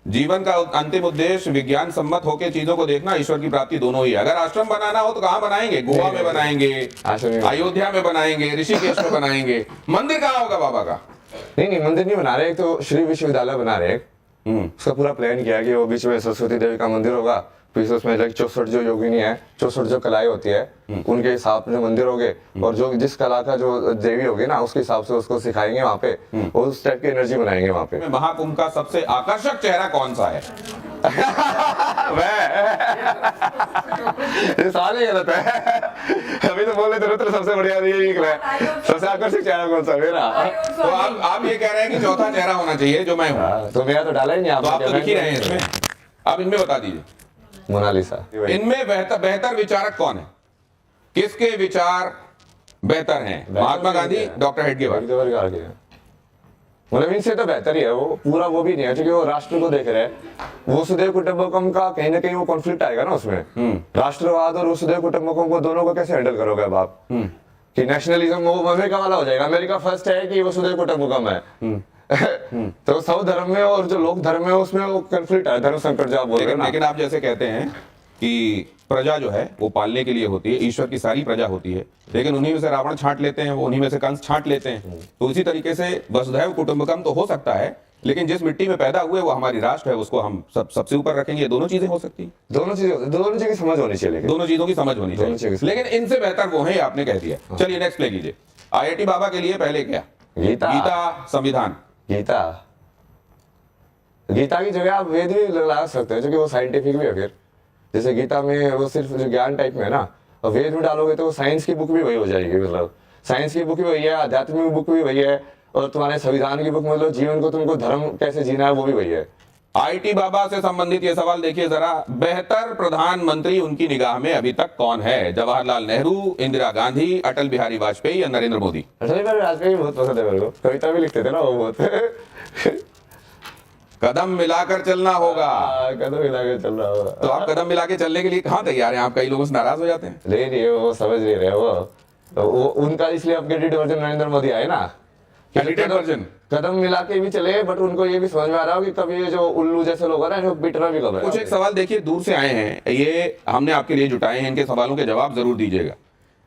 जीवन का अंतिम उद्देश्य विज्ञान सम्मत होकर चीजों को देखना, ईश्वर की प्राप्ति दोनों ही है। अगर आश्रम बनाना हो तो कहाँ बनाएंगे? गोवा में बनाएंगे, अयोध्या में बनाएंगे, ऋषिकेश में बनाएंगे। मंदिर कहाँ होगा बाबा का? नहीं, मंदिर नहीं बना रहे, एक तो श्री विश्वविद्यालय बना रहे, उसका पूरा प्लान किया कि वो बीच में सरस्वती देवी का मंदिर होगा, फिर उसमें 64 जो योगिनी है, 64 जो कलाएं होती है, उनके हिसाब से मंदिर होंगे, और जो जिस कला का जो देवी होगी ना उसके हिसाब से उसको सिखाएंगे वहाँ पे, और उस टाइप की एनर्जी बनाएंगे वहाँ पे। महाकुंभ का सबसे आकर्षक चेहरा कौन सा है? ये सवाल ही गलत है। अभी तो बोले तो सबसे बढ़िया यही निकला है। सबसे आकर्षक चेहरा कौन सा मेरा? तो आप ये कह रहे हैं कि चौथा चेहरा होना चाहिए जो मैं हूँ। तो मेरा तो डाला ही नहीं, तो आप तो लिख ही रहे हैं इसमें। आप इनमें बता दीजिए। मोनालिसा। इनमें बेहतर विचारक कौन है? किसके विचार बेहतर हैं? महात्मा गांधी, डॉक्टर हेडगेवार? मतलब इनसे तो बेहतर ही है वो, पूरा वो भी नहीं है क्योंकि वो राष्ट्र को देख रहे हैं। वसुधैव कुटुंबकम का कहीं ना कहीं वो कॉन्फ्लिक्ट आएगा ना उसमें। राष्ट्रवाद और वसुधैव कुटुंबकम को दोनों को कैसे हैंडल करोगे अब आप? कि नेशनलिज्म वो अमेरिका वाला हो जाएगा, अमेरिका फर्स्ट है कि वसुधैव कुटुंबकम है। तो सब धर्म में और जो लोक धर्म है उसमें वो कॉन्फ्लिक्ट है, धर्म संकट जो आप बोल रहे हैं। लेकिन आप जैसे कहते हैं कि प्रजा जो है वो पालने के लिए होती है, ईश्वर की सारी प्रजा होती है, लेकिन उन्हीं में से रावण छांट लेते हैं, वो उन्हीं में से कंस छांट लेते हैं। तो इसी तरीके से वसुधैव कुटुंबकम तो हो सकता है, लेकिन जिस मिट्टी में पैदा हुए वो हमारी राष्ट्र है, उसको हम सबसे ऊपर रखेंगे। दोनों चीजें हो सकती हैं, दोनों चीजें समझ होनी चाहिए, दोनों चीजों की समझ होनी चाहिए, लेकिन इनसे बेहतर वो है, आपने कह दिया। चलिए नेक्स्ट प्ले कीजिए। IIT बाबा के लिए पहले क्या? गीता, संविधान। गीता की जगह आप वेद भी लगा सकते हैं क्योंकि वो साइंटिफिक भी है। फिर जैसे गीता में वो सिर्फ जो ज्ञान टाइप में है ना, और वेद में डालोगे तो साइंस की बुक भी वही हो जाएगी। मतलब साइंस की बुक भी वही है, आध्यात्मिक बुक भी वही है, और तुम्हारे संविधान की बुक मतलब जीवन को तुमको धर्म कैसे जीना है वो भी वही है। IIT बाबा से संबंधित ये सवाल देखिए जरा। बेहतर प्रधानमंत्री उनकी निगाह में अभी तक कौन है? जवाहरलाल नेहरू, इंदिरा गांधी, अटल बिहारी वाजपेयी या नरेंद्र मोदी? अटल बिहारी वाजपेयी बहुत पसंद है मेरे को, कविता भी लिखते थे ना वो बहुत। कदम मिलाकर चलना होगा। कदम मिला के चल रहा होगा। तो आप कदम मिला के चलने के लिए कहाँ तैयार हैं? आप कई लोगों से नाराज हो जाते हैं। नहीं, वो समझ नहीं रहे वो, तो वो उनका इसलिए अपडेटेड वर्जन नरेंद्र मोदी आए ना, एडिटेड वर्जन। कदम मिला के भी चले, बट उनको ये भी समझ में आ रहा हो कि कभी ये जो उल्लू जैसे लोग हैं ना, पिटना भी कब है। कुछ एक सवाल देखिए दूर से आए हैं, ये हमने आपके लिए जुटाए हैं, इनके सवालों के जवाब जरूर दीजिएगा।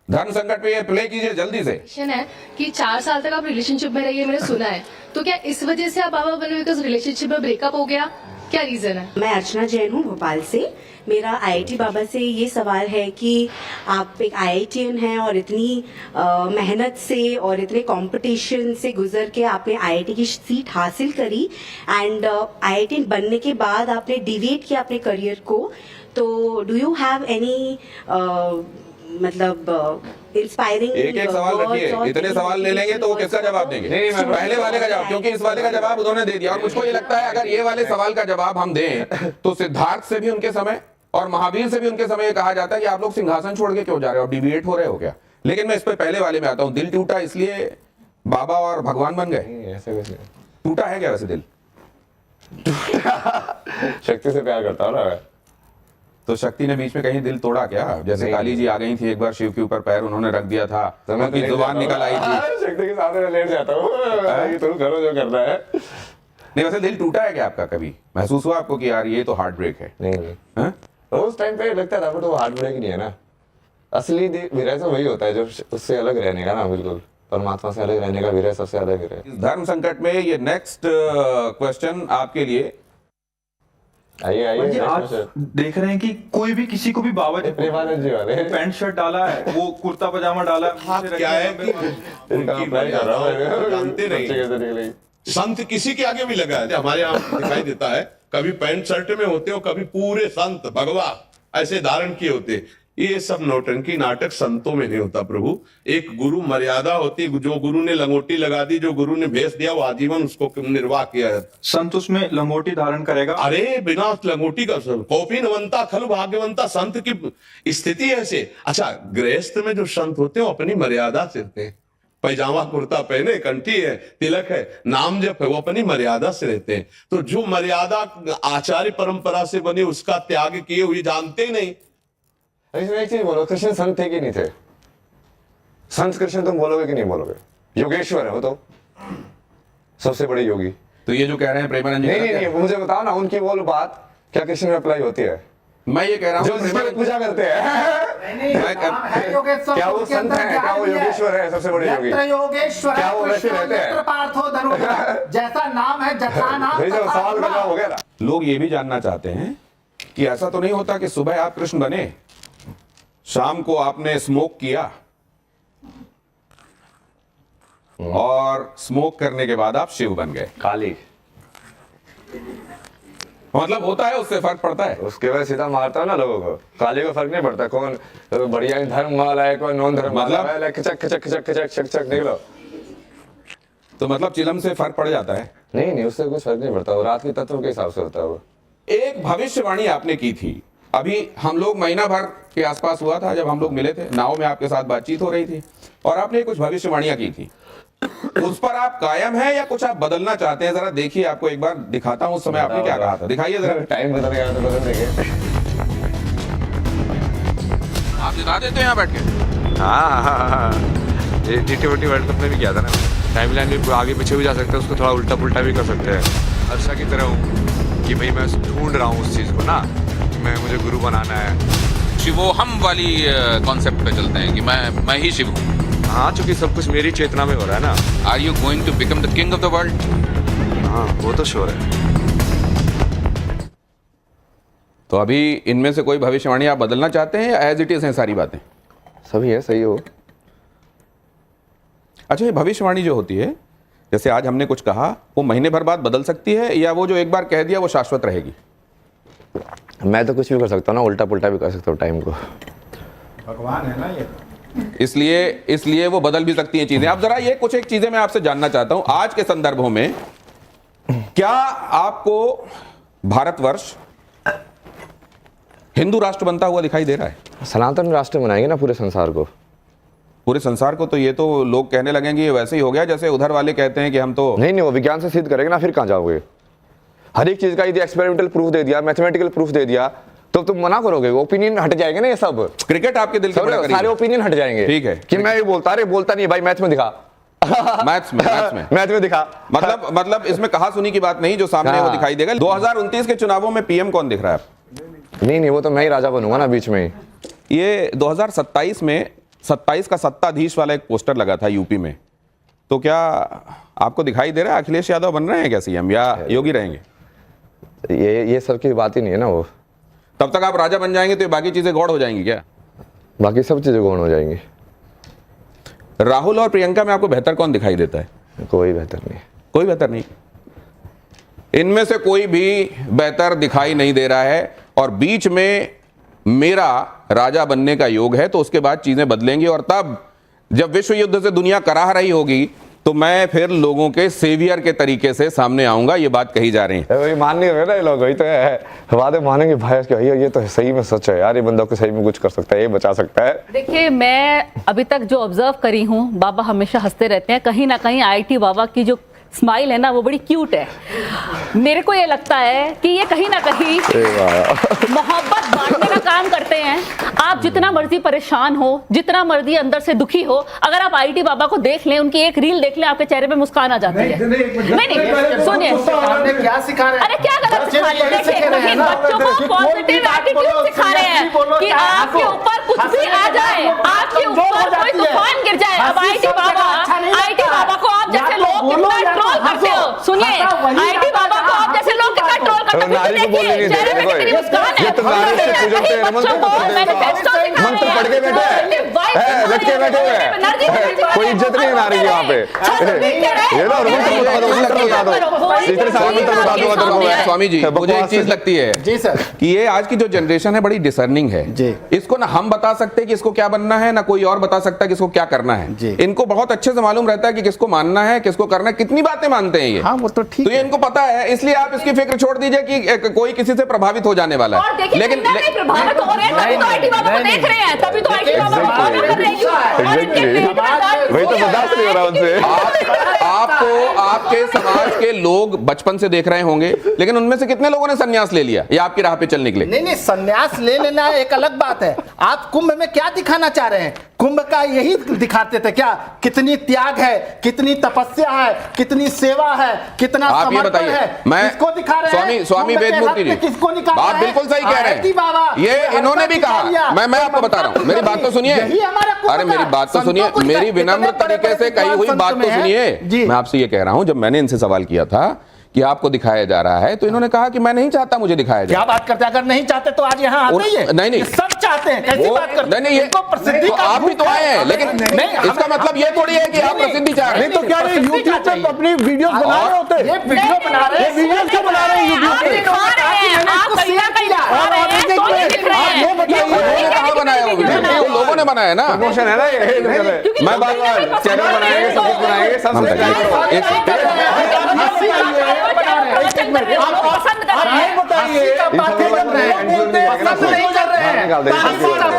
धर्म संकट पे ये प्ले कीजिए जल्दी से। है कि 4 साल तक आप रिलेशनशिप में रहिए, मैंने सुना है, तो क्या इस वजह से आप बाबा बने बिकॉज रिलेशनशिप में ब्रेकअप हो गया, क्या रीजन है? मैं अर्चना जैन हूँ भोपाल से। मेरा IIT बाबा से ये सवाल है कि आप एक IITian हैं और इतनी मेहनत से और इतने कंपटीशन से गुजर के आपने IIT की सीट हासिल करी, एंड IITian बनने के बाद आपने डिविएट किया अपने करियर को, तो डू यू हैव एनी मतलब इंस्पायरिंग? एक सवाल रखिए, इतने सवाल ले लेंगे तो वो किसका जवाब देंगे? पहले वाले का जवाब, क्योंकि इस वाले का जवाब उन्होंने दे दिया, और मुझको ये लगता है अगर ये वाले सवाल का जवाब हम दें तो सिद्धार्थ से भी उनके समय और महावीर से भी उनके समय कहा जाता है कि आप लोग सिंहासन छोड़ के क्यों जा रहे हो, डिविएट हो रहे हो क्या? लेकिन मैं इस पे पहले वाले में आता हूँ। दिल टूटा इसलिए बाबा और भगवान बन गए? ऐसे कुछ नहीं। टूटा है क्या वैसे दिल? शक्ति से प्यार करता हूँ ना। तो शक्ति ने बीच में कहीं दिल तोड़ा क्या? जैसे काली जी आ गई थी एक बार, शिव के ऊपर पैर उन्होंने रख दिया था, उनकी जुबान निकल आई थी। शक्ति के साथ में लेट जाता हूँ, तुम करो जो करना है। नहीं, वैसे दिल टूटा है क्या आपका? कभी महसूस हुआ आपको कि यार ये तो हार्ट ब्रेक है? नहीं। उस टाइम पे लगता था, बट वो हार्ट ब्रेक नहीं है ना। असली विरह तो वही होता है जो उससे अलग रहने का ना, बिल्कुल परमात्मा से अलग रहने का विरह सबसे अलग विरह। इस धर्म संकट में ये नेक्स्ट क्वेश्चन आपके लिए। आइए आज देख रहे हैं कि कोई भी किसी को भी बाबा जी वाले पैंट शर्ट डाला है, वो कुर्ता पजामा डाला है, क्या है कि जानते नहीं, संत किसी के आगे भी लगा है। हमारे यहाँ दिखाई देता है, कभी पैंट शर्ट में होते हो, कभी पूरे संत भगवा ऐसे धारण किए होते। ये सब नौटंकी नाटक संतों में नहीं होता प्रभु। एक गुरु मर्यादा होती, जो गुरु ने लंगोटी लगा दी, जो गुरु ने भेज दिया, वो आजीवन उसको निर्वाह किया जाता। संत उसमें लंगोटी धारण करेगा? अरे बिना लंगोटी का कॉपी नवंता खल भाग्यवंता, संत की स्थिति ऐसे। अच्छा, गृहस्थ में जो संत होते हैं वो अपनी मर्यादा से रहते हैं, पैजामा कुर्ता पहने, कंठी है, तिलक है, नाम जप है, वो अपनी मर्यादा से रहते हैं। तो जो मर्यादा आचार्य परंपरा से बनी उसका त्याग किए हुए जानते ही नहीं। इसमें एक चीज बोलो, कृष्ण संत थे कि नहीं थे? संत कृष्ण तुम बोलोगे कि नहीं बोलोगे? योगेश्वर है वो तो, सबसे बड़े योगी। तो ये जो कह रहे हैं प्रेमानंद जी, नहीं, मुझे बताओ ना, उनकी वो बात क्या कृष्ण में अप्लाई होती है? मैं ये कह रहा हूँ जो जिसकी पूजा करते हैं, क्या वो संत है? क्या वो योगेश्वर है, सबसे बड़े योगी? क्या वो वैसे रहते हैं? जैसा नाम है, जैसा नाम सवाल गलत हो गया ना। लोग ये भी जानना चाहते हैं कि ऐसा तो नहीं होता कि सुबह आप कृष्ण बने, शाम को आपने स्मोक किया और स्मोक करने के बाद आप शिव बन गए। काली मतलब होता है, उससे फर्क पड़ता है? उसके बाद सीधा मारता है ना लोगों को। काली को फर्क नहीं पड़ता कौन बढ़िया धर्म वाला है, कौन नॉन धर्म वाला है। खिचक खिचक खिचक खिचक खिचक निकलो। तो मतलब चिलम से फर्क पड़ जाता है? नहीं, उससे कुछ फर्क नहीं पड़ता। वो रात के तत्व के हिसाब से होता है वो। एक भविष्यवाणी आपने की थी, अभी हम लोग महीना भर के आसपास हुआ था जब हम लोग मिले थे, नाव में आपके साथ बातचीत हो रही थी और आपने कुछ भविष्यवाणियां की थी। उस पर आप कायम हैं या कुछ आप बदलना चाहते हैं? जरा देखिए, आपको एक बार दिखाता हूं उस समय आपने क्या कहा था, दिखाइए जरा। टाइम बदल गया तो बदल देंगे। आप दिखा देते हैं यहाँ बैठ के? हाँ, T20 वर्ल्ड कप में भी किया था ना। टाइमलाइन भी आगे पीछे भी जा सकते हैं, उसको थोड़ा उल्टा पुल्टा भी कर सकते हैं। हर्षा की तरह हूँ कि भाई मैं ढूंढ रहा हूँ उस चीज़ को ना, मैं मुझे गुरु बनाना है। शिवोहम वाली कॉन्सेप्ट पे चलते हैं कि मैं ही शिव हूँ। हाँ, चूंकि सब कुछ मेरी चेतना में हो रहा है ना। Are you going to become the king of the world? हाँ, वो तो श्योर है। तो अभी इनमें से कोई भविष्यवाणी आप बदलना चाहते हैं या एज इट इज हैं सारी बातें? सभी है, सही हो। अच्छा, ये भविष्यवाणी जो होती है, जैसे आज हमने कुछ कहा, वो महीने भर बाद बदल सकती है या वो जो एक बार कह दिया वो शाश्वत रहेगी? मैं तो कुछ भी कर सकता हूँ ना, उल्टा पुल्टा भी कर सकता हूँ टाइम को। भगवान है ना ये। इसलिए वो बदल भी सकती हैं चीजें। अब जरा ये कुछ एक चीजें मैं आपसे जानना चाहता हूं आज के संदर्भों में। क्या आपको भारतवर्ष हिंदू राष्ट्र बनता हुआ दिखाई दे रहा है? सनातन राष्ट्र बनाएंगे ना पूरे संसार को। पूरे संसार को? तो ये तो लोग कहने लगेंगे ये वैसे ही हो गया जैसे उधर वाले कहते हैं कि हम तो नहीं, वो विज्ञान से सिद्ध करेंगे ना, फिर कहां जाओगे? हर एक चीज का यदि एक्सपेरिमेंटल प्रूफ दे दिया, मैथमेटिकल प्रूफ दे दिया, तो तुम मना करोगे? ओपिनियन हट जाएंगे ना ये सब। क्रिकेट आपके दिल के बड़ा करीब है। सारे ओपिनियन हट जाएंगे। ठीक है कि मैं ये बोलता, अरे बोलता नहीं भाई, मैथ में दिखा। मैथ में दिखा। मतलब इसमें कहा सुनी की बात नहीं, जो सामने है वो दिखाई देगा। 2029 के चुनावों में पीएम कौन दिख रहा है? नहीं, वो तो मैं ही राजा बनूंगा ना बीच में। ये 2027 में 27 का सत्ताधीश वाला एक पोस्टर लगा था यूपी में, तो क्या आपको दिखाई दे रहा है अखिलेश यादव बन रहे हैं क्या सीएम या योगी रहेंगे? ये सब की बात ही नहीं है ना। वो तब तक आप राजा बन जाएंगे तो ये बाकी चीजें गौड़ हो जाएंगी क्या? बाकी सब चीजें गौड़ हो जाएंगी। राहुल और प्रियंका में आपको बेहतर कौन दिखाई देता है? कोई बेहतर नहीं। कोई बेहतर नहीं, इनमें से कोई भी बेहतर दिखाई नहीं दे रहा है। और बीच में मेरा राजा बनने का योग है, तो उसके बाद चीजें बदलेंगी और तब जब विश्व युद्ध से दुनिया कराह रही होगी तो मैं फिर लोगों के सेवियर के तरीके से सामने आऊंगा। ये बात कही जा रही है। वही मान नहीं रहे ना ये लोग, वही तो है। बातें मानेंगे भाई कि भैया ये तो सही में सच है यार, ये बंदा को सही में कुछ कर सकता है, ये बचा सकता है। देखिए, मैं अभी तक जो ऑब्जर्व करी हूँ, बाबा हमेशा हंसते रहते हैं। कहीं ना कहीं आईटी बाबा की जो स्माइल है ना, वो बड़ी क्यूट है। मेरे को ये लगता है कि ये कहीं ना कहीं मोहब्बत बांटने का काम करते हैं। आप जितना मर्जी परेशान हो, जितना मर्जी अंदर से दुखी हो, अगर आप आईटी बाबा को देख लें, उनकी एक रील देख लें, आपके चेहरे पे मुस्कान आ जाती है। नहीं, सुनिए, क्या सिखा रहे हैं? अरे क्या गलत सिखा रहे हैं? देखिए, बच्चों को पॉजिटिव एटीट्यूड सिखा रहे हैं कि आपके ऊपर कुछ भी आ जाए, आपके ऊपर कोई तूफान गिर जाए, अब आईटी बाबा को आप जैसे लोग कितना ट्रोल करते हो। सुनिए, आईटी बाबा को आप जैसे लोग कितना ट्रोल करते नारी को बोलने नहीं दे रहे। देखो ये तो नारी से पूजते हैं, मंत्र पढ़ के बैठे हैं, लटके बैठे हुए हैं, कोई इज्जत नहीं है नारी की वहाँ पे। ये ना मंत्र बता दो, इतने सारे मंत्र बता दो। स्वामी जी मुझे एक चीज लगती है जी सर कि ये आज की जो जनरेशन है बड़ी डिसर्निंग है जी। इसको ना हम बता सकते कि इसको क्या बनना है, ना कोई और बता सकता कि इसको क्या करना है जी। इनको बहुत अच्छे से मालूम रहता है कि किसको मानना है, किसको करना है, कितनी बातें मानते हैं ये। हाँ वो तो ठीक तो ये इनको पता है, इसलिए आप इसकी फिक्र छोड़ दीजिए कि कोई किसी से प्रभावित हो जाने वाला है। लेकिन प्रभावित हो रहे हैं, तभी तो आईटी बाबा को देख रहे हैं, तभी तो आईटी बाबा को फॉलो कर रहे हैं। वही तो बर्दाश्त नहीं हो रहा उनसे। आपको आपके समाज के लोग बचपन से देख रहे होंगे, लेकिन उनमें से कितने लोगों ने संन्यास ले लिया या आपकी राह पे चलने के लिए? नहीं संन्यास ले लेना एक अलग बात है। आप कुंभ में क्या दिखाना चाह रहे हैं? कुंभ का यही दिखाते थे क्या? कितनी त्याग है, कितनी तपस्या है, कितनी सेवा है, कितना आप ये समर्पण है, मैं किसको दिखा रहे हैं? स्वामी कुंभ के वेदमूर्ति हाथ में जी किसको निकाल आप रहे हैं? बिल्कुल सही कह रहे आरती बाबा, हैं। ये इन्होंने भी कहा, मैं आपको बता रहा हूँ, मेरी बात तो सुनिए। अरे मेरी बात तो सुनिए, मेरी विनम्र तरीके से कही हुई बात तो सुनिए। मैं आपसे ये कह रहा हूँ, जब मैंने इनसे सवाल किया था कि आपको दिखाया जा रहा है, तो इन्होंने कहा कि मैं नहीं चाहता मुझे दिखाया जाए। क्या बात करते हैं? अगर नहीं चाहते तो आज यहाँ आते ही है। नहीं सब चाहते हैं। कैसी बात करते हैं? नहीं ये प्रसिद्धि तो आप भी तो आए हैं, लेकिन इसका मतलब ये थोड़ी है कि आप प्रसिद्धि चाह रहे हैं। नहीं तो क्या यूट्यूब पे अपनी वीडियोस बना रहे होते? ये वीडियो बना रहे हैं, वीडियोस क्यों बना रहे हैं यूट्यूब पे? कहाँ बनाया वो वीडियो? लोगों ने बनाया ना, प्रमोशन है ना ये। मैं बार बार चैनल बनाएंगे, सब कुछ बनाएंगे, सब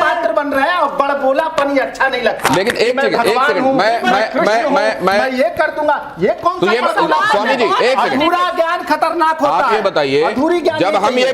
पात्र बन रहे हैं और बड़बोलापन अच्छा नहीं लगता। लेकिन एक सेकंड मैं ये कर दूंगा। ये कौन सा स्वामी जी एक सेकंड, अधूरा ज्ञान खतरनाक होता है। आप ये बताइए, जब हम ये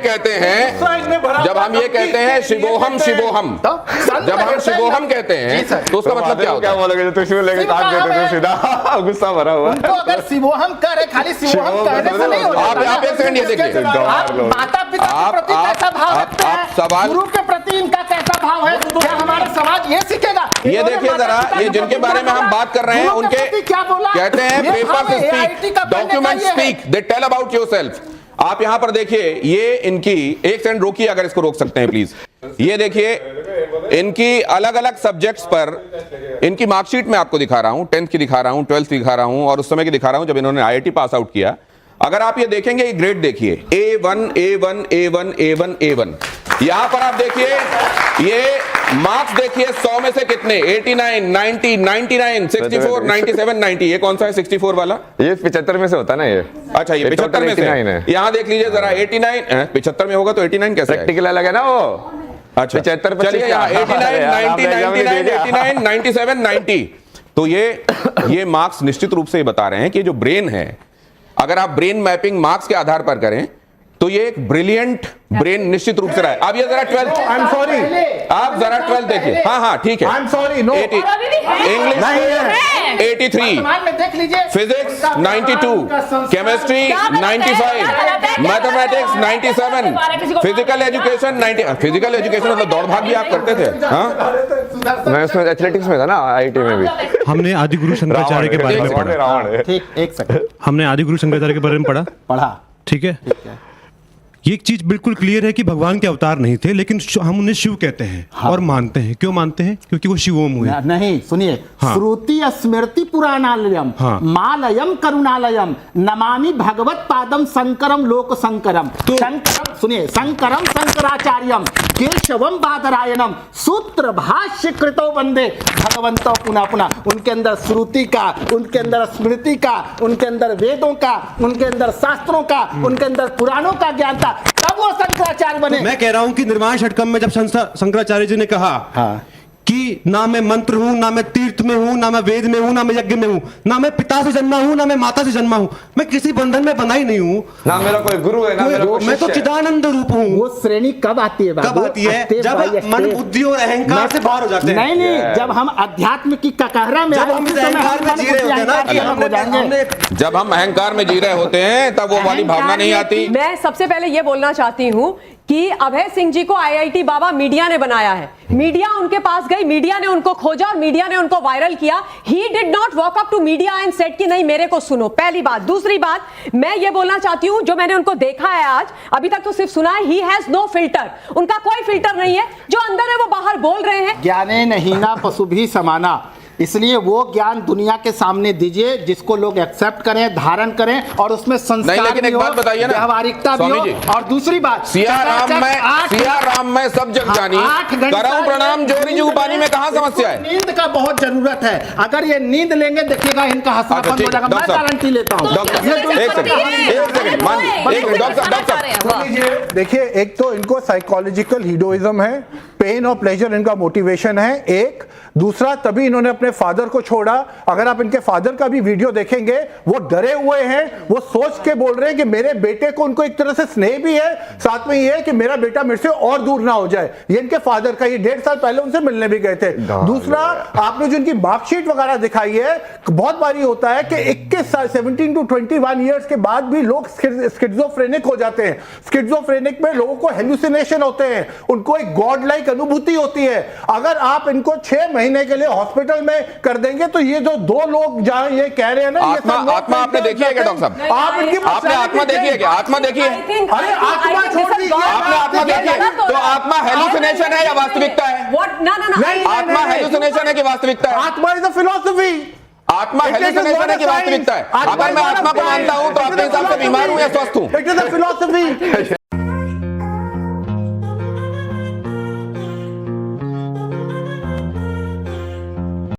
कहते हैं शिवोहम शिवोहम, जब हम शिवोहम कहते हैं तो उसका मतलब क्या होता है? क्या बोलोगे? तो इसमें लेके ताक देते थे सीधा, गुस्सा भरा हुआ। तो अगर शिवोहम करे, खाली शिवोहम कहने से नहीं हो जाता। आप एक सेकंड ये देखिए, आप माता पिता के प्रति कैसा भाव रखते हैं, सवाल गुरु के प्रति इनका कैसा भाव है, क्या हमारा समाज ये सीखेगा? ये देखिए जरा, ये जिनके बारे में हम बात कर रहे हैं उनके क्या बोला कहते हैं paper speak, document speak, they tell about yourself. आप यहां पर देखिए, ये इनकी, एक सेकंड रोकिए अगर इसको रोक सकते हैं प्लीज। ये देखिए इनकी अलग अलग सब्जेक्ट्स पर इनकी मार्कशीट में आपको दिखा रहा हूं, 10th की दिखा रहा हूं, 12th की दिखा रहा हूं और उस समय की दिखा रहा हूं जब इन्होंने IIT पास आउट किया। अगर आप ये देखेंगे, ये ग्रेड देखिए, A1 A1 A1 A1 A1। यहां पर आप देखिए, ये मार्क्स देखिए 100 में से कितने, 89 90 99 64 97 90। ये कौन सा है 64 वाला? ये 75 में से होता है ना ये। अच्छा ये 75 में से है। यहाँ देख लीजिए जरा, 89 75 में होगा तो 89 कैसे? प्रैक्टिकल अलग है ना वो। अच्छा 75 चलिए, यहाँ 89 90 99 89 97 90। तो ये मार्क्स निश्चित रूप से ये बता रहे हैं कि जो ब्रेन है, अगर आप ब्रेन मैपिंग मार्क्स के आधार पर करें तो ये एक ब्रिलियंट ब्रेन निश्चित रूप से रहा है। अब ये जरा 12th, आई एम सॉरी, आप जरा 12th देखिए। हाँ ठीक है, I am sorry, no English 83, physics 92, chemistry 95, mathematics 97, physical education 90। Physical education मतलब दौड़ भाग भी आप करते थे? हाँ मैं उसमें एथलेटिक्स में था ना, IIT में भी। हमने आदि गुरु शंकराचार्य के बारे में पढ़ा। ठीक, एक सेकंड। हमने आदि गुरु शंकराचार्य के बारे में पढ़ा। ठीक है। ये एक चीज बिल्कुल क्लियर है कि भगवान के अवतार नहीं थे, लेकिन हम उन्हें शिव कहते हैं। हाँ। और मानते हैं। क्यों मानते हैं? क्योंकि वो शिवोम हुए। नहीं सुनिए, हाँ। श्रुति स्मृति पुराणालयम, हाँ। मालयम करुणालयम, नमामि भगवत पादम शंकरम लोक शंकरम। तो शंकरम सुनिए, शंकरम शंकराचार्यम केशवम बादरायणम सूत्र भाष्य कृतो वंदे भगवंतो पुनः पुनः। उनके अंदर श्रुति का, उनके अंदर स्मृति का, उनके अंदर वेदों का, उनके अंदर शास्त्रों का, उनके अंदर पुराणों का ज्ञान था, तब वो शंकराचार्य बने। मैं कह रहा हूं कि निर्वाण षटकम में जब शंकराचार्य जी ने कहा, हाँ। कि ना मैं मंत्र हूं, ना मैं तीर्थ में हूं, ना मैं वेद में हूं, ना मैं यज्ञ में हूं, ना मैं पिता से जन्मा हूं, ना मैं माता से जन्मा हूं, मैं किसी बंधन में बंधा ही नहीं हूं, ना मेरा कोई गुरु है, ना मेरा कोई मैं तो चिदानंद रूप हूं। वो श्रेणी कब आती है बाबू? कब आती है? जब मन बुद्धि और अहंकार से बाहर हो जाते हैं। नहीं, जब हम अध्यात्म की ककहरा में, जब हम अहंकार में जी रहे होते हैं ना, जब हम अहंकार में जी रहे होते हैं तब वो वाली भावना नहीं आती। मैं सबसे पहले ये बोलना चाहती हूँ कि अभय सिंह जी को आईआईटी बाबा मीडिया ने बनाया है, मीडिया उनके पास गई, मीडिया ने उनको खोजा और मीडिया ने उनको वायरल किया। He did not walk up to media and said कि नहीं मेरे को सुनो, पहली बात। दूसरी बात मैं ये बोलना चाहती हूं, जो मैंने उनको देखा है आज, अभी तक तो सिर्फ सुना है, ही हैज नो फिल्टर, उनका कोई फिल्टर नहीं है, जो अंदर है वो बाहर बोल रहे हैं। ज्ञाने नहीं ना पशु भी समाना, इसलिए वो ज्ञान दुनिया के सामने दीजिए जिसको लोग एक्सेप्ट करें, धारण करें और उसमें संस्कार भी हो, व्यावहारिकता भी हो। और दूसरी बात, सिया राम में सब जग जानी, कराऊं प्रणाम जोरी जी पानी में कहां समस्या है? नींद का बहुत जरूरत है, अगर ये नींद लेंगे देखिएगा इनका हंसनापन हो जाएगा, मैं गारंटी लेता हूं। देखिए, एक तो इनको साइकोलॉजिकल हीरोइज्म है, पेन और प्लेजर इनका मोटिवेशन है एक। दूसरा, तभी इन्होंने अपने फादर को छोड़ा। अगर आप इनके फादर का भी वीडियो देखेंगे, वो डरे हुए हैं, वो सोच के बोल रहे हैं कि मेरे बेटे को, उनको एक तरह से स्नेह भी है, साथ में ये है कि मेरा बेटा मेरे से और दूर ना हो जाए। ये इनके फादर का, ये 1.5 साल पहले उनसे मिलने भी गए थे। दूसरा, आपने जो इनकी मार्कशीट वगैरह दिखाई है, बहुत बारी होता है कि 21 साल 17 to 21 ईयर्स के बाद भी लोग स्किज़ोफ्रेनिक हो जाते हैं। स्किज़ोफ्रेनिक में लोगों को हेलुसिनेशन होते हैं, उनको एक गॉड लाइक अनुभूति होती है। अगर आप इनको 6 महीने के लिए हॉस्पिटल में कर देंगे तो ये जो 2 लोग जहां ये कह रहे हैं ना, आत्मा आपने देखी है क्या डॉक्टर साहब? आप इनकी आपने आत्मा देखी है क्या? आत्मा देखी है? अरे आत्मा छोड़ दीजिए, आपने आत्मा देखी है? तो आत्मा हेलुसिनेशन है या वास्तविकता है? आत्मा हेलुसिनेशन है कि वास्तविकता है? आत्मा इज अ फिलॉसफी। आत्मा हेलुसिनेशन है कि वास्तविकता है? अगर मैं आत्मा को मानता हूं तो अपने हिसाब से बीमार हूं या स्वस्थ हूं? It is a philosophy.